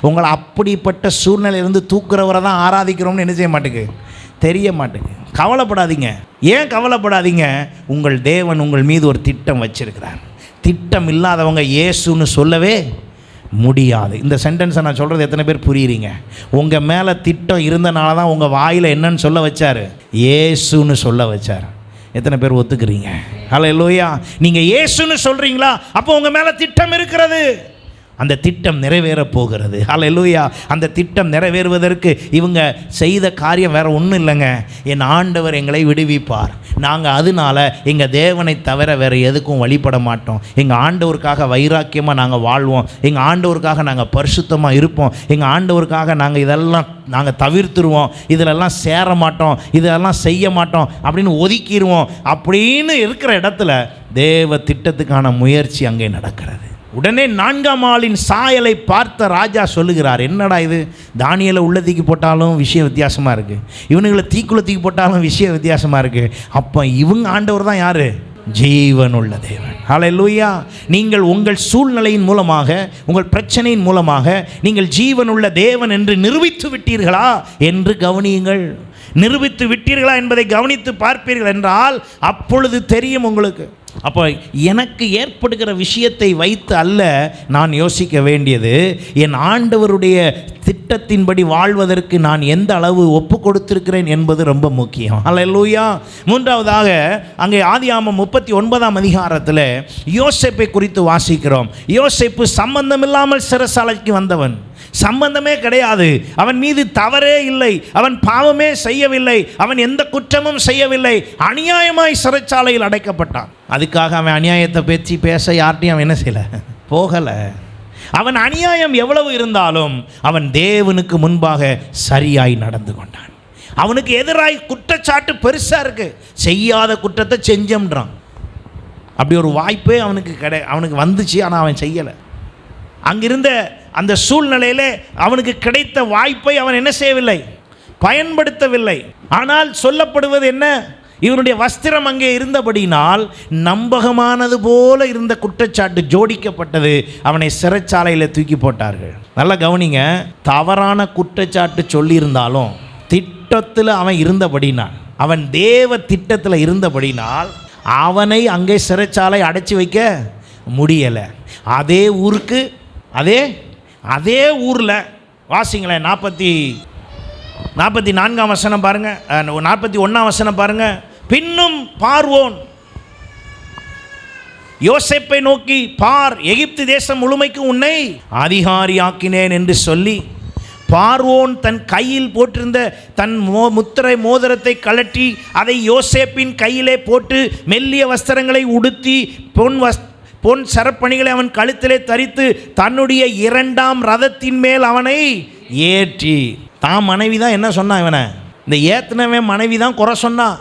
உங்களை அப்படிப்பட்ட சூழ்நிலையிலேருந்து தூக்குறவரை தான் ஆராதிக்கிறோம்னு என்ன செய்ய மாட்டேங்குது, தெரிய மாட்டேங்குது. கவலைப்படாதீங்க. ஏன் கவலைப்படாதீங்க? உங்கள் தேவன் உங்கள் மீது ஒரு திட்டம் வச்சிருக்கிறார். திட்டம் இல்லாதவங்க இயேசுன்னு சொல்லவே முடியாது. இந்த சென்டென்ஸை நான் சொல்கிறது எத்தனை பேர் புரியுறீங்க? உங்கள் மேலே திட்டம் இருந்தனால தான் உங்கள் வாயில் என்னன்னு சொல்ல வச்சார், இயேசுன்னு சொல்ல வச்சார். எத்தனை பேர் ஒத்துக்கிறீங்க? ஹல்லேலூயா. நீங்கள் இயேசுன்னு சொல்கிறீங்களா, அப்போ உங்கள் மேலே திட்டம் இருக்கிறது. அந்த திட்டம் நிறைவேறப் போகிறது. ஹல்லேலூயா. அந்த திட்டம் நிறைவேறுவதற்கு இவங்க செய்த காரியம் வேறு ஒன்றும் இல்லைங்க. என் ஆண்டவர் எங்களை விடுவிப்பார். நாங்கள் அதனால எங்கள் தேவனை தவிர வேறு எதுக்கும் வழிபட மாட்டோம். எங்கள் ஆண்டவருக்காக வைராக்கியமாக நாங்கள் வாழ்வோம். எங்கள் ஆண்டவருக்காக நாங்கள் பரிசுத்தமாக இருப்போம். எங்கள் ஆண்டவருக்காக நாங்கள் தவிர்த்துருவோம். இதிலெல்லாம் சேர மாட்டோம், இதெல்லாம் செய்ய மாட்டோம் அப்படின்னு ஒதுக்கிடுவோம். அப்படின்னு இருக்கிற இடத்துல தேவ திட்டத்துக்கான முயற்சி அங்கே நடக்கிறது. உடனே 4ஆம் ஆளின் சாயலை பார்த்த ராஜா சொல்லுகிறார், என்னடா இது, தானியேலை உள்ள தூக்கி போட்டாலும் விஷயம் வித்தியாசமாக இருக்குது, இவனுங்களை தீக்குள்ள தூக்கி போட்டாலும் விஷயம் வித்தியாசமாக இருக்குது. அப்போ இவங்க ஆண்டவர் தான் யார்? ஜீவன் உள்ள தேவன். ஹல்லேலூயா. நீங்கள் உங்கள் சூழ்நிலையின் மூலமாக, உங்கள் பிரச்சனையின் மூலமாக நீங்கள் ஜீவன் உள்ள தேவன் என்று நிரூபித்து விட்டீர்களா என்று கவனியுங்கள். நிரூபித்து விட்டீர்களா என்பதை கவனித்து பார்ப்பீர்கள் என்றால் அப்பொழுது தெரியும் உங்களுக்கு. அப்போ எனக்கு ஏற்படுகிற விஷயத்தை வைத்து அல்ல நான் யோசிக்க வேண்டியது, என் ஆண்டவருடைய திட்டத்தின்படி வாழ்வதற்கு நான் எந்த அளவு ஒப்பு கொடுத்திருக்கிறேன் என்பது ரொம்ப முக்கியம். ஹல்லேலூயா. 3வதாக அங்கே ஆதியாகமம் 39ஆம் அதிகாரத்தில் யோசேப்பை குறித்து வாசிக்கிறோம். யோசேப்பு சம்பந்தமில்லாமல் சிறைச்சாலைக்கு வந்தவன், சம்பந்தமே கிடையாது, அவன் மீது தவறே இல்லை, அவன் பாவமே செய்யவில்லை, அவன் எந்த குற்றமும் செய்யவில்லை, அநியாயமாய் சிறைச்சாலையில் அடைக்கப்பட்டான். அதுக்காக அவன் அநியாயத்தை பேச யார்ட்டையும் அவன் என்ன செய்யலை, போகலை. அவன் அநியாயம் எவ்வளவு இருந்தாலும் அவன் தேவனுக்கு முன்பாக சரியாய் நடந்து கொண்டான். அவனுக்கு எதிராய் குற்றச்சாட்டு பெருசாக இருக்கு, செய்யாத குற்றத்தை செஞ்சோம்ன்றான். அப்படி ஒரு வாய்ப்பே அவனுக்கு வந்துச்சு, ஆனால் அவன் செய்யலை. அங்கிருந்த அந்த சூழ்நிலையில் அவனுக்கு கிடைத்த வாய்ப்பை அவன் என்ன செய்யவில்லை, பயன்படுத்தவில்லை. ஆனால் சொல்லப்படுவது என்ன, இவனுடைய வஸ்திரம் அங்கே இருந்தபடினால் நம்பகமானது போல இருந்த குற்றச்சாட்டு ஜோடிக்கப்பட்டது. அவனை சிறைச்சாலையில் தூக்கி போட்டார்கள். நல்லா கவனிங்க, தவறான குற்றச்சாட்டு சொல்லியிருந்தாலும் திட்டத்தில் அவன் இருந்தபடினால், அவன் தேவ திட்டத்தில் இருந்தபடினால் அவனை அங்கே சிறைச்சாலை அடைச்சி வைக்க முடியலை. அதே ஊருக்கு அதே ஊரில் வாசிங்களேன், 44ஆம் வசனம் பாருங்க, 41ஆம் வசனம் பாருங்க. பின்னும் பார்வோன் யோசேப்பை நோக்கி, பார், எகிப்து தேசம் முழுமைக்கு உன்னை அதிகாரியாக்கினேன் என்று சொல்லி, பார்வோன் தன் கையில் போட்டிருந்த தன் முத்திரை மோதிரத்தை கழற்றி அதை யோசேப்பின் கையிலே போட்டு மெல்லிய வஸ்திரங்களை உடுத்தி பொன் சரப்பணிகளை அவன் கழுத்திலே தரித்து தன்னுடைய 2ஆம் ரதத்தின் மேல் அவனை ஏற்றி, தான் மனைவி தான் என்ன சொன்னான், இவனை இந்த ஏத்தினவன் மனைவி தான் குறை சொன்னான்.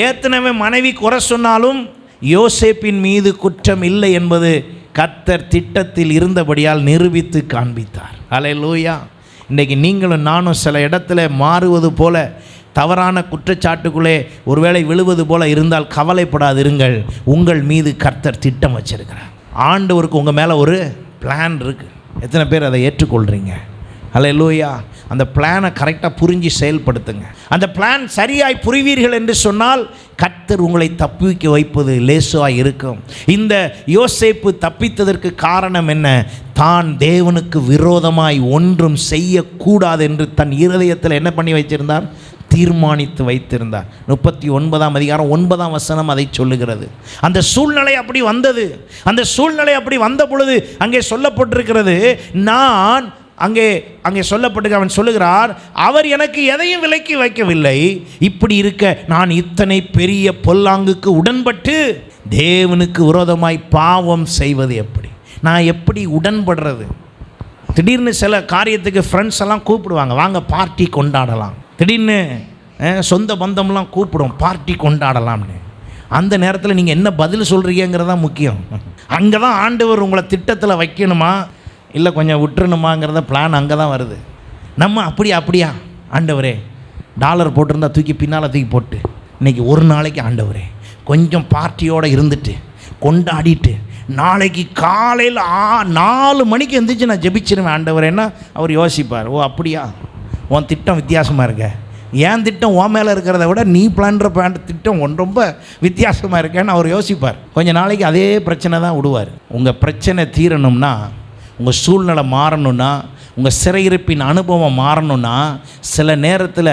ஏத்தினவன் மனைவி குறை சொன்னாலும் யோசேப்பின் மீது குற்றம் இல்லை என்பது கர்த்தர் திட்டத்தில் இருந்தபடியால் நிரூபித்து காண்பித்தார். அல்லேலூயா. இன்றைக்கி நீங்களும் நானும் சில இடத்துல மாறுவது போல, தவறான குற்றச்சாட்டுக்குள்ளே ஒருவேளை விழுவது போல இருந்தால் கவலைப்படாதிருங்கள். உங்கள் மீது கர்த்தர் திட்டம் வச்சிருக்கிறார். ஆண்டவருக்கு உங்கள் மேலே ஒரு பிளான் இருக்குது. எத்தனை பேர் அதை ஏற்றுக்கொள்கிறீங்க? அல்லேலூயா. அந்த பிளானை கரெக்டாக புரிஞ்சு செயல்படுத்துங்க. அந்த பிளான் சரியாய் புரிவீர்கள் என்று சொன்னால் கர்த்தர் உங்களை தப்பிக்க வைப்பது லேசாக இருக்கும். இந்த யோசேப்பு தப்பித்ததற்கு காரணம் என்ன? தான் தேவனுக்கு விரோதமாய் ஒன்றும் செய்யக்கூடாது என்று தன் இருதயத்தில் என்ன பண்ணி வைத்திருந்தார்? தீர்மானித்து வைத்திருந்தார். 39ஆம் அதிகாரம் 9ஆம் வசனம் அதை சொல்லுகிறது. அந்த சூழ்நிலை அப்படி வந்தது. அந்த சூழ்நிலை அப்படி வந்த பொழுது அங்கே சொல்லப்பட்டிருக்கிறது, நான் அங்கே சொல்லப்பட்டு அவன் சொல்லுகிறார், அவர் எனக்கு எதையும் விலக்கி வைக்கவில்லை. இப்படி இருக்க நான் இத்தனை பெரிய பொல்லாங்குக்கு உடன்பட்டு தேவனுக்கு விரோதமாய் பாவம் செய்வது எப்படி? நான் எப்படி உடன்படுறது? திடீர்னு சில காரியத்துக்கு ஃப்ரெண்ட்ஸ் எல்லாம் கூப்பிடுவாங்க, வாங்க பார்ட்டி கொண்டாடலாம். திடீர்னு சொந்த பந்தம்லாம் கூப்பிடும், பார்ட்டி கொண்டாடலாம்னு. அந்த நேரத்தில் நீங்கள் என்ன பதில் சொல்கிறீங்கிறதான் முக்கியம். அங்கே தான் ஆண்டவர் உங்களை திட்டத்தில் வைக்கணுமா இல்லை கொஞ்சம் விட்டுறணுமாங்கிறத பிளான் அங்கே தான் வருது. நம்ம அப்படியா ஆண்டவரே, டாலர் போட்டிருந்தா தூக்கி பின்னால் தூக்கி போட்டு இன்றைக்கி ஒரு நாளைக்கு ஆண்டவரே கொஞ்சம் பார்ட்டியோடு இருந்துட்டு கொண்டாடிட்டு நாளைக்கு காலையில் 4 மணிக்கு எந்திரிச்சு நான் ஜெபிச்சிருவேன் ஆண்டவரேன்னா அவர் யோசிப்பார், ஓ அப்படியா, உன் திட்டம் வித்தியாசமாக இருக்க, ஏன் திட்டம் உன் மேலே இருக்கிறத விட நீ பிளான்ற திட்டம் ரொம்ப வித்தியாசமாக இருக்கேன்னு அவர் யோசிப்பார். கொஞ்சம் நாளைக்கு அதே பிரச்சனை தான் விடுவார். உங்கள் பிரச்சனை தீரணும்னா, உங்கள் சூழ்நிலை மாறணும்னா, உங்கள் சிறையிருப்பின் அனுபவம் மாறணும்னா, சில நேரத்தில்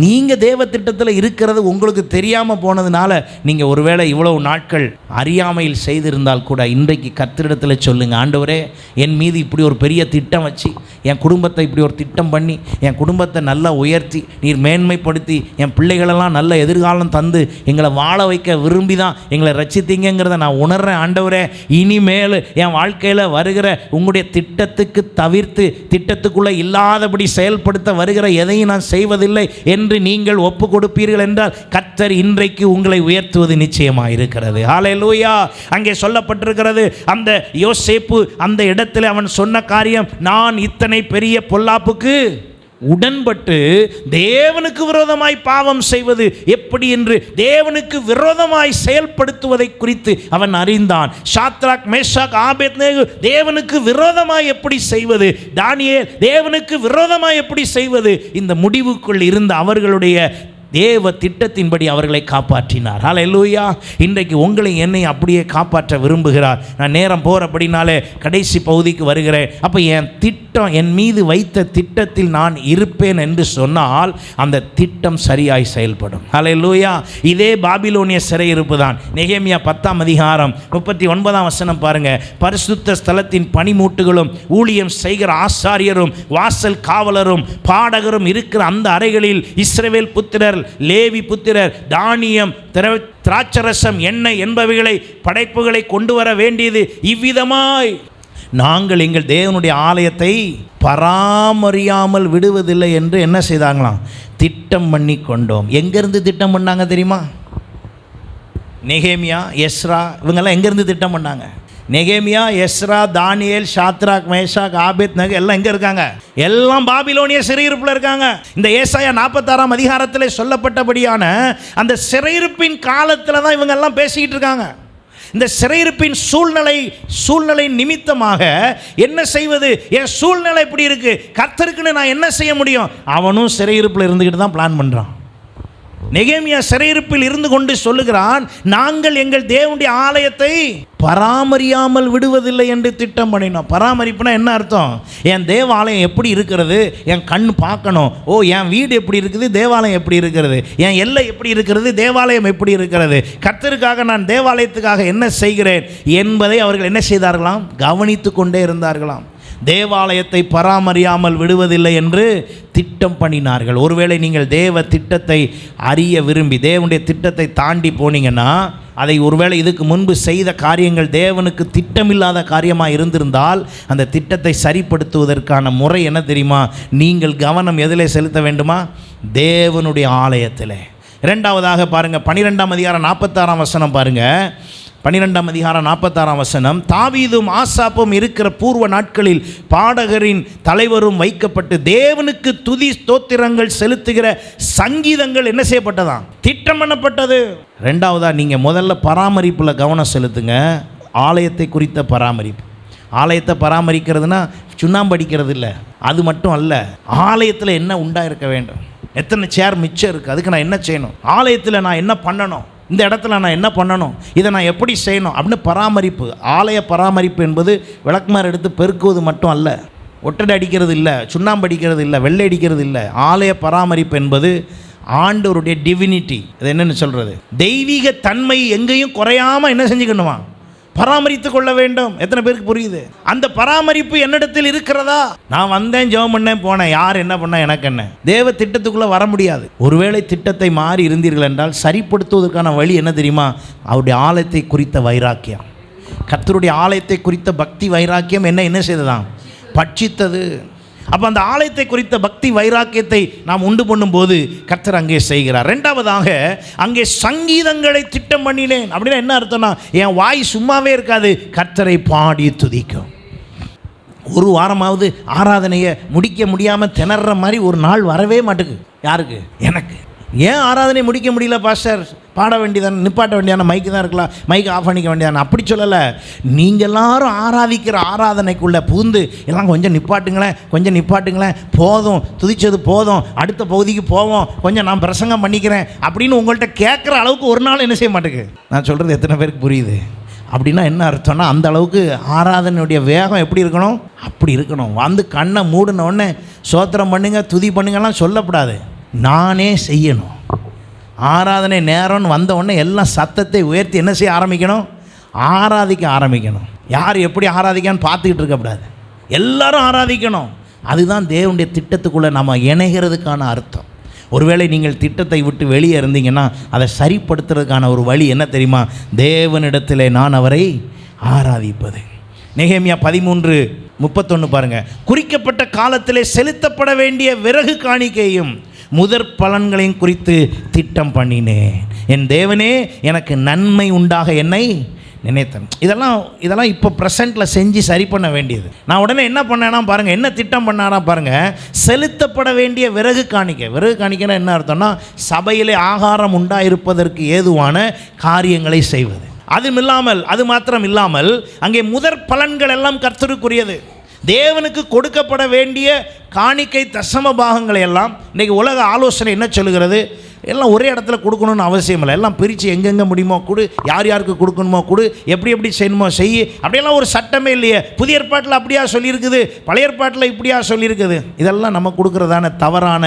நீங்கள் தேவ திட்டத்தில் இருக்கிறது உங்களுக்கு தெரியாமல் போனதுனால நீங்கள் ஒருவேளை இவ்வளவு நாட்கள் அறியாமையில் செய்திருந்தால் கூட இன்றைக்கு கர்த்தரிடத்தில் சொல்லுங்கள், ஆண்டவரே என் மீது இப்படி ஒரு பெரிய திட்டம் வச்சு என் குடும்பத்தை இப்படி ஒரு திட்டம் பண்ணி என் குடும்பத்தை நல்லா உயர்த்தி நீர் மேன்மைப்படுத்தி என் பிள்ளைகளெல்லாம் நல்ல எதிர்காலம் தந்து எங்களை வாழ வைக்க விரும்பி தான் எங்களை ரட்சித்தீங்கிறத நான் உணர்கிறேன் ஆண்டவரே. இனிமேல் என் வாழ்க்கையில் வருகிற உங்களுடைய திட்டத்துக்கு தவிர்த்து திட்டத்துக்குள்ளே இல்லாதபடி செயல்படுத்த வருகிற எதையும் நான் செய்வதில்லை என்று நீங்கள் ஒப்பு கொடுப்பீர்கள் என்றால் கர்த்தர் இன்றைக்கு உங்களை உயர்த்துவது நிச்சயமாக இருக்கிறது. ஹல்லேலூயா. அங்கே சொல்லப்பட்டிருக்கிறது, அந்த யோசேப்பு அந்த இடத்துல அவன் சொன்ன காரியம், நான் இத்தனை பெரிய பொல்லாப்புக்கு உடன்பட்டு தேவனுக்கு விரோதமாய் பாவம் செய்வது எப்படி என்று தேவனுக்கு விரோதமாய் செயல்படுத்துவதை குறித்து அவன் அறிந்தான். சாத்ராக், மேஷாக், ஆபேத்நேகோ தேவனுக்கு விரோதமாய் எப்படி செய்வது, தானியேல் தேவனுக்கு விரோதமாய் எப்படி செய்வது, இந்த முடிவுக்குள் இருந்த அவர்களுடைய தேவ திட்டத்தின்படி அவர்களை காப்பாற்றினார். ஹல்லேலூயா. இன்றைக்கு உங்களை என்னை அப்படியே காப்பாற்ற விரும்புகிறார். நான் நேரம் போகிறபடினாலே கடைசி பகுதிக்கு வருகிறேன். அப்போ என் திட்டம், என் மீது வைத்த திட்டத்தில் நான் இருப்பேன் என்று சொன்னால் அந்த திட்டம் சரியாய் செயல்படும். ஹல்லேலூயா. இதே பாபிலோனிய சிறையிருப்பு தான். நெகேமியா 10ஆம் அதிகாரம் 39ஆம் வசனம் பாருங்க. பரிசுத்த ஸ்தலத்தின் பனிமூட்டுகளும் ஊழியம் செய்கிற ஆசாரியரும் வாசல் காவலரும் பாடகரும் இருக்கிற அந்த அறைகளில் இஸ்ரவேல் புத்திரர், லேவி புத்திரர் தானியம், திராட்சரசம், எண்ணெய் என்பவைகளை படைப்புகளை கொண்டு வர வேண்டியது இவ்விதமாய் நாங்கள் எங்கள் தேவனுடைய ஆலயத்தை பராமரியாமல் விடுவதில்லை என்று என்ன செய்தாங்களாம்? திட்டம் பண்ணி கொண்டோம். எங்கேருந்து திட்டம் பண்ணாங்க தெரியுமா? நெகேமியா, எஸ்ரா இவங்கெல்லாம் எங்கேருந்து திட்டம் பண்ணாங்க? நெகேமியா, எஸ்ரா, தானியேல், ஷாத்ராக், மேஷாக், ஆபேத்நேகோ எல்லாம் எங்கே இருக்காங்க? எல்லாம் பாபிலோனிய சிறையிருப்பில் இருக்காங்க. இந்த ஏசாயா 46ஆம் அதிகாரத்தில் சொல்லப்பட்டபடியான அந்த சிறையிருப்பின் காலத்தில் தான் இவங்க எல்லாம் பேசிக்கிட்டு இருக்காங்க. இந்த சிறையிருப்பின் சூழ்நிலை நிமித்தமாக என்ன செய்வது? என் சூழ்நிலை இப்படி இருக்கு, கர்த்தருக்குன்னு நான் என்ன செய்ய முடியும்? அவனும் சிறையிருப்பில் இருந்துக்கிட்டு தான் பிளான் பண்ணுறான். நெகேமியா சிறையிருப்பில் இருந்து கொண்டு சொல்லுகிறான், நாங்கள் எங்கள் தேவனுடைய ஆலயத்தை பராமரியாமல் விடுவதில்லை என்று திட்டம் பண்ணினோம். பராமரிப்புனா என்ன அர்த்தம்? என் தேவாலயம் எப்படி இருக்கிறது, என் கண் பார்க்கணும். ஓ, என் வீடு எப்படி இருக்குது, தேவாலயம் எப்படி இருக்கிறது, என் எல்லை எப்படி இருக்கிறது, தேவாலயம் எப்படி இருக்கிறது, கர்த்தருக்காக நான் தேவாலயத்துக்காக என்ன செய்கிறேன் என்பதை அவர்கள் என்ன செய்தார்களாம்? கவனித்து கொண்டே இருந்தார்களாம். தேவாலயத்தை பராமரியாமல் விடுவதில்லை என்று திட்டம் பண்ணினார்கள். ஒருவேளை நீங்கள் தேவ திட்டத்தை அறிய விரும்பி தேவனுடைய திட்டத்தை தாண்டி போனீங்கன்னா, அதை ஒருவேளை இதுக்கு முன்பு செய்த காரியங்கள் தேவனுக்கு திட்டமில்லாத காரியமாக இருந்திருந்தால், அந்த திட்டத்தை சரிப்படுத்துவதற்கான முறை என்ன தெரியுமா? நீங்கள் கவனம் எதில் செலுத்த வேண்டுமா? தேவனுடைய ஆலயத்தில். இரண்டாவதாக பாருங்கள், 12ஆம் அதிகாரம் 46ஆம் வசனம் பாருங்கள். 12ஆம் அதிகாரம் 46ஆம் வசனம், தாவீதும் ஆசாப்பும் இருக்கிற பூர்வ நாட்களில் பாடகரின் தலைவரும் வைக்கப்பட்டு தேவனுக்கு துதி ஸ்தோத்திரங்கள் செலுத்துகிற சங்கீதங்கள் என்ன செய்யப்பட்டதாம்? திட்டம் பண்ணப்பட்டது. ரெண்டாவதா, நீங்கள் முதல்ல பராமரிப்பில் கவனம் செலுத்துங்க. ஆலயத்தை குறித்த பராமரிப்பு. ஆலயத்தை பராமரிக்கிறதுனா சுண்ணாம்பு அடிக்கிறது இல்லை, அது மட்டும் அல்ல. ஆலயத்தில் என்ன உண்டாயிருக்க வேண்டும்? எத்தனை சேர் மிச்சம் இருக்குது, அதுக்கு நான் என்ன செய்யணும்? ஆலயத்தில் நான் என்ன பண்ணணும்? இந்த இடத்துல நான் என்ன பண்ணணும், இதை நான் எப்படி செய்யணும் அப்படின்னு பராமரிப்பு. ஆலய பராமரிப்பு என்பது விளக்குமாறு எடுத்து பெருக்குவது மட்டும் அல்ல, ஒட்டடை அடிக்கிறது இல்லை, சுண்ணாம்பு அடிக்கிறது இல்லை, வெள்ளை அடிக்கிறது இல்லை. ஆலய பராமரிப்பு என்பது ஆண்டவருடைய டிவினிட்டி, அது என்னென்னு சொல்கிறது, தெய்வீக தன்மை எங்கேயும் குறையாமல் என்ன செஞ்சுக்கணுமா? பராமரித்து கொள்ள வேண்டும். எத்தனை பேருக்கு புரியுது? அந்த பராமரிப்பு என்னிடத்தில் இருக்கிறதா? நான் வந்தேன், ஜெபம் பண்ணேன், போனேன், யார் என்ன பண்ண எனக்கு என்ன? தேவ திட்டத்துக்குள்ளே வர முடியாது. ஒருவேளை திட்டத்தை மாறி இருந்தீர்கள் என்றால் சரிப்படுத்துவதற்கான வழி என்ன தெரியுமா? அவருடைய ஆலயத்தை குறித்த வைராக்கியம், கர்த்தருடைய ஆலயத்தை குறித்த பக்தி வைராக்கியம் என்ன செய்ததாம்? பட்சித்தது. அப்போ அந்த ஆலயத்தை குறித்த பக்தி வைராக்கியத்தை நாம் உண்டு பண்ணும்போது கர்த்தர் அங்கே செய்கிறார். ரெண்டாவதாக, அங்கே சங்கீதங்களை திட்டம் பண்ணினேன். அப்படின்னா என்ன அர்த்தம்னா, என் வாய் சும்மாவே இருக்காது, கர்த்தரை பாடி துதிக்கும். ஒரு வாரமாவது ஆராதனையை முடிக்க முடியாமல் திணற மாதிரி ஒரு நாள் வரவே மாட்டுக்கு. யாருக்கு? எனக்கு. ஏன் ஆராதனை முடிக்க முடியல பாஸ்டர்? பாட வேண்டியதானே, நிப்பாட்ட வேண்டியதான, மைக்கு தான் இருக்கலாம், மைக்கு ஆஃப் பண்ணிக்க வேண்டியதானே. அப்படி சொல்லலை. நீங்கள் எல்லாரும் ஆராதிக்கிற ஆராதனைக்குள்ளே புகுந்து எல்லாம் கொஞ்சம் நிப்பாட்டுங்களேன், போதும், துதிச்சது போதும், அடுத்த பகுதிக்கு போவோம், கொஞ்சம் நான் பிரசங்கம் பண்ணிக்கிறேன் அப்படின்னு உங்கள்கிட்ட கேட்குற அளவுக்கு ஒரு நாள் என்ன செய்ய மாட்டேங்குது. நான் சொல்கிறது எத்தனை பேருக்கு புரியுது? அப்படின்னா என்ன அர்த்தம்னா, அந்த அளவுக்கு ஆராதனையுடைய வேகம் எப்படி இருக்கணும்? அப்படி இருக்கணும். வந்து கண்ணை மூடின உடனே சோத்திரம் பண்ணுங்க, துதி பண்ணுங்கலாம் சொல்லப்படாது, நானே செய்யணும். ஆராதனை நேரம்னு வந்த உடனே எல்லாம் சத்தத்தை உயர்த்தி என்ன செய்ய ஆரம்பிக்கணும்? ஆராதிக்க ஆரம்பிக்கணும். யார் எப்படி ஆராதிக்கான்னு பார்த்துக்கிட்டு இருக்கக்கூடாது, எல்லாரும் ஆராதிக்கணும். அதுதான் தேவனுடைய திட்டத்துக்குள்ளே நம்ம இணைகிறதுக்கான அர்த்தம். ஒருவேளை நீங்கள் திட்டத்தை விட்டு வெளியே இருந்தீங்கன்னா அதை சரிப்படுத்துறதுக்கான ஒரு வழி என்ன தெரியுமா? தேவனிடத்தில் நான் அவரை ஆராதிப்பது. நெகேமியா 13:31 பாருங்கள். குறிக்கப்பட்ட காலத்திலே செலுத்தப்பட வேண்டிய விறகு காணிக்கையும் முதற் பலன்களையும் குறித்து திட்டம் பண்ணினேன். என் தேவனே, எனக்கு நன்மை உண்டாக என்னை நினைத்தேன். இதெல்லாம் இப்போ ப்ரெசண்ட்டில் செஞ்சு சரி பண்ண வேண்டியது. நான் உடனே என்ன பண்ணேன்னா பாருங்கள், என்ன திட்டம் பண்ணானா பாருங்கள், செலுத்தப்பட வேண்டிய விறகு காணிக்கை. விறகு காணிக்கைன்னா என்ன அர்த்தம்னா, சபையிலே ஆகாரம் உண்டாயிருப்பதற்கு ஏதுவான காரியங்களை செய்வது. அது மாத்திரம் இல்லாமல் அங்கே முதற் பலன்கள் எல்லாம் கர்த்தருக்குரியது. தேவனுக்கு கொடுக்கப்பட வேண்டிய காணிக்கை தசம பாகங்களை எல்லாம் இன்றைக்கி உலக ஆலோசனை என்ன சொல்லுகிறது? எல்லாம் ஒரே இடத்துல கொடுக்கணும்னு அவசியம் இல்லை, எல்லாம் பிரித்து எங்கெங்கே முடியுமோ கொடு, யார் யாருக்கு கொடுக்கணுமோ கொடு, எப்படி செய்யணுமோ செய். அப்படியெல்லாம் ஒரு சட்டமே இல்லையே. புதிய ஏற்பாட்டில் அப்படியா சொல்லியிருக்குது, பழைய ஏற்பாட்டில் இப்படியா சொல்லியிருக்குது. இதெல்லாம் நம்ம கொடுக்குறதான தவறான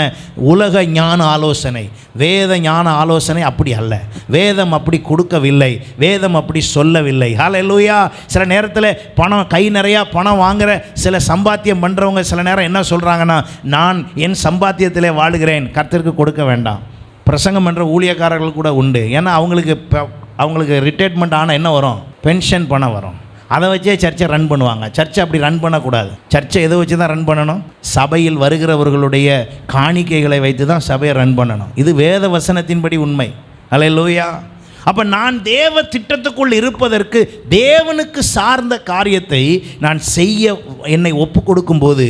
உலக ஞான ஆலோசனை. வேத ஞான ஆலோசனை அப்படி அல்ல. வேதம் அப்படி கொடுக்கவில்லை, வேதம் அப்படி சொல்லவில்லை. ஹல்லேலூயா. சில நேரத்தில் பணம் கை நிறையா பணம் வாங்குகிற சில சம்பாத்தியம் பண்ணுறவங்க சில நேரம் என்ன சொல்கிறாங்கன்னா, நான் என் சம்பாத்தியத்திலே வாழுகிறேன், கர்த்தருக்கு கொடுக்க வேண்டாம். பிரசங்கம் பண்ணுற ஊழியக்காரர்கள் கூட உண்டு. ஏன்னா அவங்களுக்கு ரிட்டையர்மெண்ட் ஆனால் என்ன வரும்? பென்ஷன் பணம் வரும். அதை வச்சே சர்ச்சை ரன் பண்ணுவாங்க. சர்ச்சை அப்படி ரன் பண்ணக்கூடாது. சர்ச்சை எதை வச்சு தான் ரன் பண்ணணும்? சபையில் வருகிறவர்களுடைய காணிக்கைகளை வைத்து தான் சபையை ரன் பண்ணணும். இது வேத வசனத்தின்படி உண்மை. அல்லேலூயா. அப்போ நான் தேவ திட்டத்துக்குள் இருப்பதற்கு தேவனுக்கு சார்ந்த காரியத்தை நான் செய்ய என்னை ஒப்பு கொடுக்கும்போது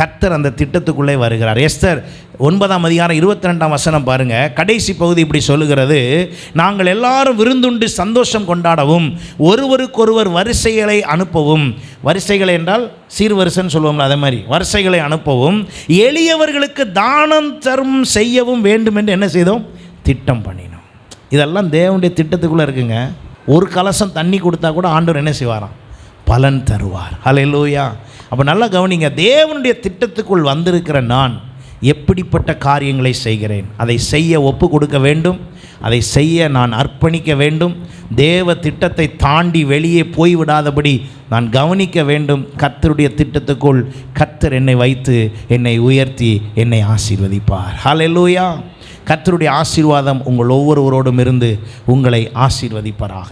கர்த்தர் அந்த திட்டத்துக்குள்ளே வருகிறார். எஸ்தர் 9:22 பாருங்கள். கடைசி பகுதி இப்படி சொல்லுகிறது, நாங்கள் எல்லாரும் விருந்துண்டு சந்தோஷம் கொண்டாடவும் ஒருவருக்கொருவர் வரிசைகளை அனுப்பவும், வரிசைகளை என்றால் சீர்வரிசைன்னு சொல்லுவோம்ல, அதே மாதிரி வரிசைகளை அனுப்பவும் எளியவர்களுக்கு தானம் தர்மம் செய்யவும் வேண்டும் என்று என்ன செய்தோம்? திட்டம் பண்ணினோம். இதெல்லாம் தேவனுடைய திட்டத்துக்குள்ளே இருக்குங்க. ஒரு கலசம் தண்ணி கொடுத்தா கூட ஆண்டவர் என்ன செய்வாராம்? பலன் தருவார். ஹல்லேலூயா. அப்போ நல்லா கவனிங்க, தேவனுடைய திட்டத்துக்குள் வந்திருக்கிற நான் எப்படிப்பட்ட காரியங்களை செய்கிறேன்? அதை செய்ய ஒப்பு கொடுக்க வேண்டும், அதை செய்ய நான் அர்ப்பணிக்க வேண்டும். தேவ திட்டத்தை தாண்டி வெளியே போய்விடாதபடி நான் கவனிக்க வேண்டும். கர்த்தருடைய திட்டத்துக்குள் கர்த்தர் என்னை வைத்து என்னை உயர்த்தி என்னை ஆசீர்வதிப்பார். ஹல்லேலூயா. கர்த்தருடைய ஆசீர்வாதம் உங்கள் ஒவ்வொருவரோடும் இருந்து உங்களை ஆசீர்வதிப்பாராக.